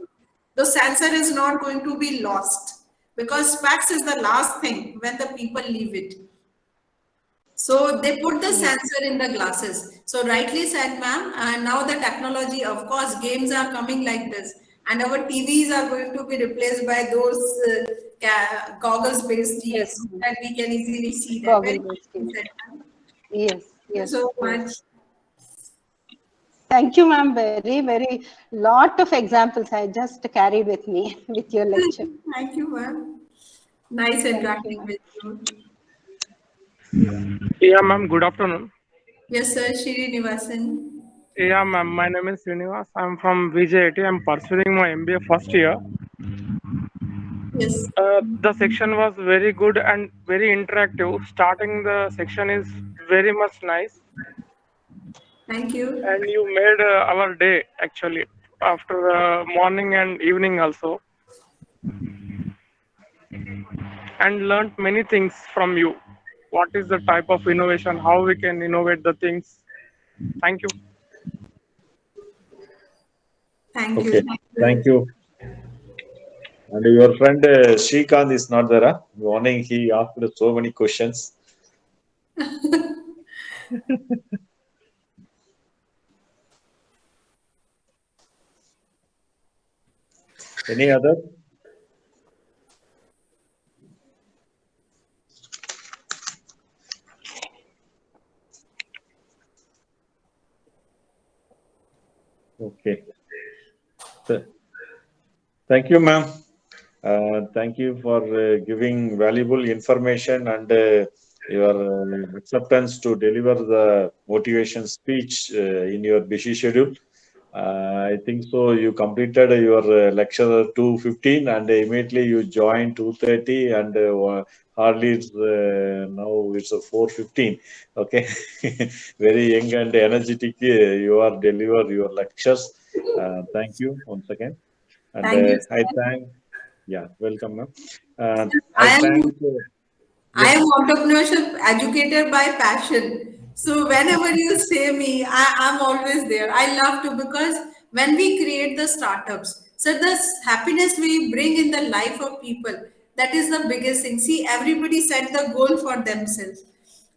the sensor is not going to be lost, because specs is the last thing when the people leave it. So they put the sensor in the glasses. So rightly said, ma'am. And now the technology, of course, games are coming like this, and our TVs are going to be replaced by those goggles-based TVs, Yes. so that we can easily see that. Very Goggle-based rightly TV. said, ma'am. Yes, Thank you yes, so yes. much. Thank you, ma'am. Very, very lot of examples I just carried with me with your lecture. Thank you, ma'am. Nice Thank you, interacting ma'am. with you. Yeah, ma'am. Good afternoon. Yes, sir. Shri Nivasan. Yeah, ma'am. My name is Srinivas. I'm from VJIT. I'm pursuing my MBA first year. Yes. The section was very good and very interactive. Starting the section is very much nice, Thank you. and you made our day actually after morning and evening also, and learned many things from you. What is the type of innovation? How we can innovate the things? Thank you. Thank you. Okay. Thank you. And your friend Srikanth is not there. Huh? Morning he asked so many questions. Any other? Okay. Thank you, ma'am. Thank you for giving valuable information and your acceptance to deliver the motivation speech in your busy schedule. I think so. You completed your lecture 2:15 and immediately you joined 2:30 and hardly it's, now it's 4:15. Okay, very young and energetic. You are deliver your lectures. Thank you once again, and Thank you, I sir. thank. Yeah, welcome, ma'am. I I am thank. I Yes. am entrepreneurship educator by passion. So whenever you say me, I'm always there. I love to, because when we create the startups, so the happiness we bring in the life of people, that is the biggest thing. See, everybody set the goal for themselves.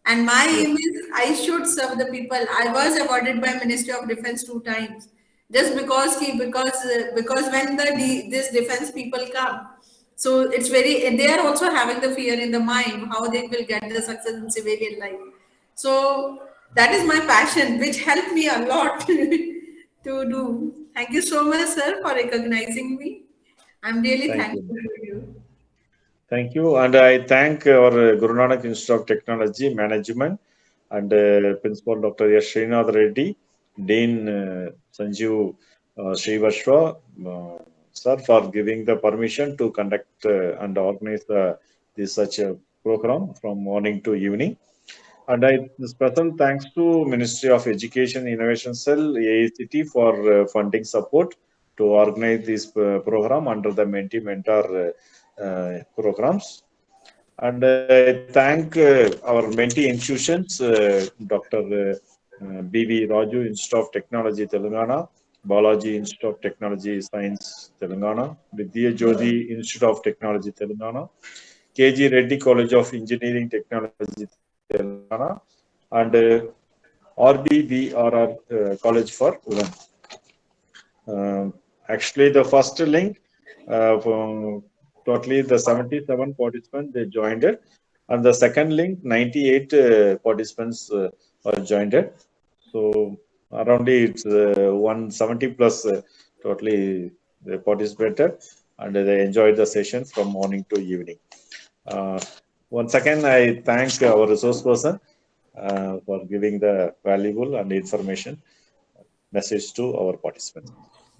And my Yes. aim is I should serve the people. I was awarded by Ministry of Defense 2 times, just because when this defense people come, so it's very, they are also having the fear in the mind how they will get the success in civilian life. So that is my passion, which helped me a lot to do. Thank you so much, sir, for recognizing me. I'm really Thank thankful you. to you. Thank you, and I thank our Guru Nanak Institute of Technology Management and Principal Dr. S. Srinath Reddy, Dean Sanjeev Srivastava, sir, for giving the permission to conduct and organize this such a program from morning to evening. And I special thanks to Ministry of Education Innovation Cell AICT for funding support to organize this program under the Mentee Mentor programs. And I thank our Mentee institutions, Dr. B.V. Raju Institute of Technology Telangana, Balaji Institute of Technology Science Telangana, Vidya Jyoti Institute of Technology Telangana, KG Reddy College of Engineering Technology Telangana, and RBVRR College for Women. Actually, the first link, totally the 77 participants they joined it, and the second link 98 participants are joined it. So around it's 170 plus totally they participated, and they enjoyed the session from morning to evening. Once again, I thank our resource person for giving the valuable and information message to our participants.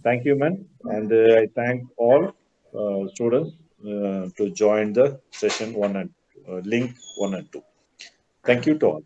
Thank you, man. And I thank all students to join the session 1 and link 1 and 2. Thank you to all.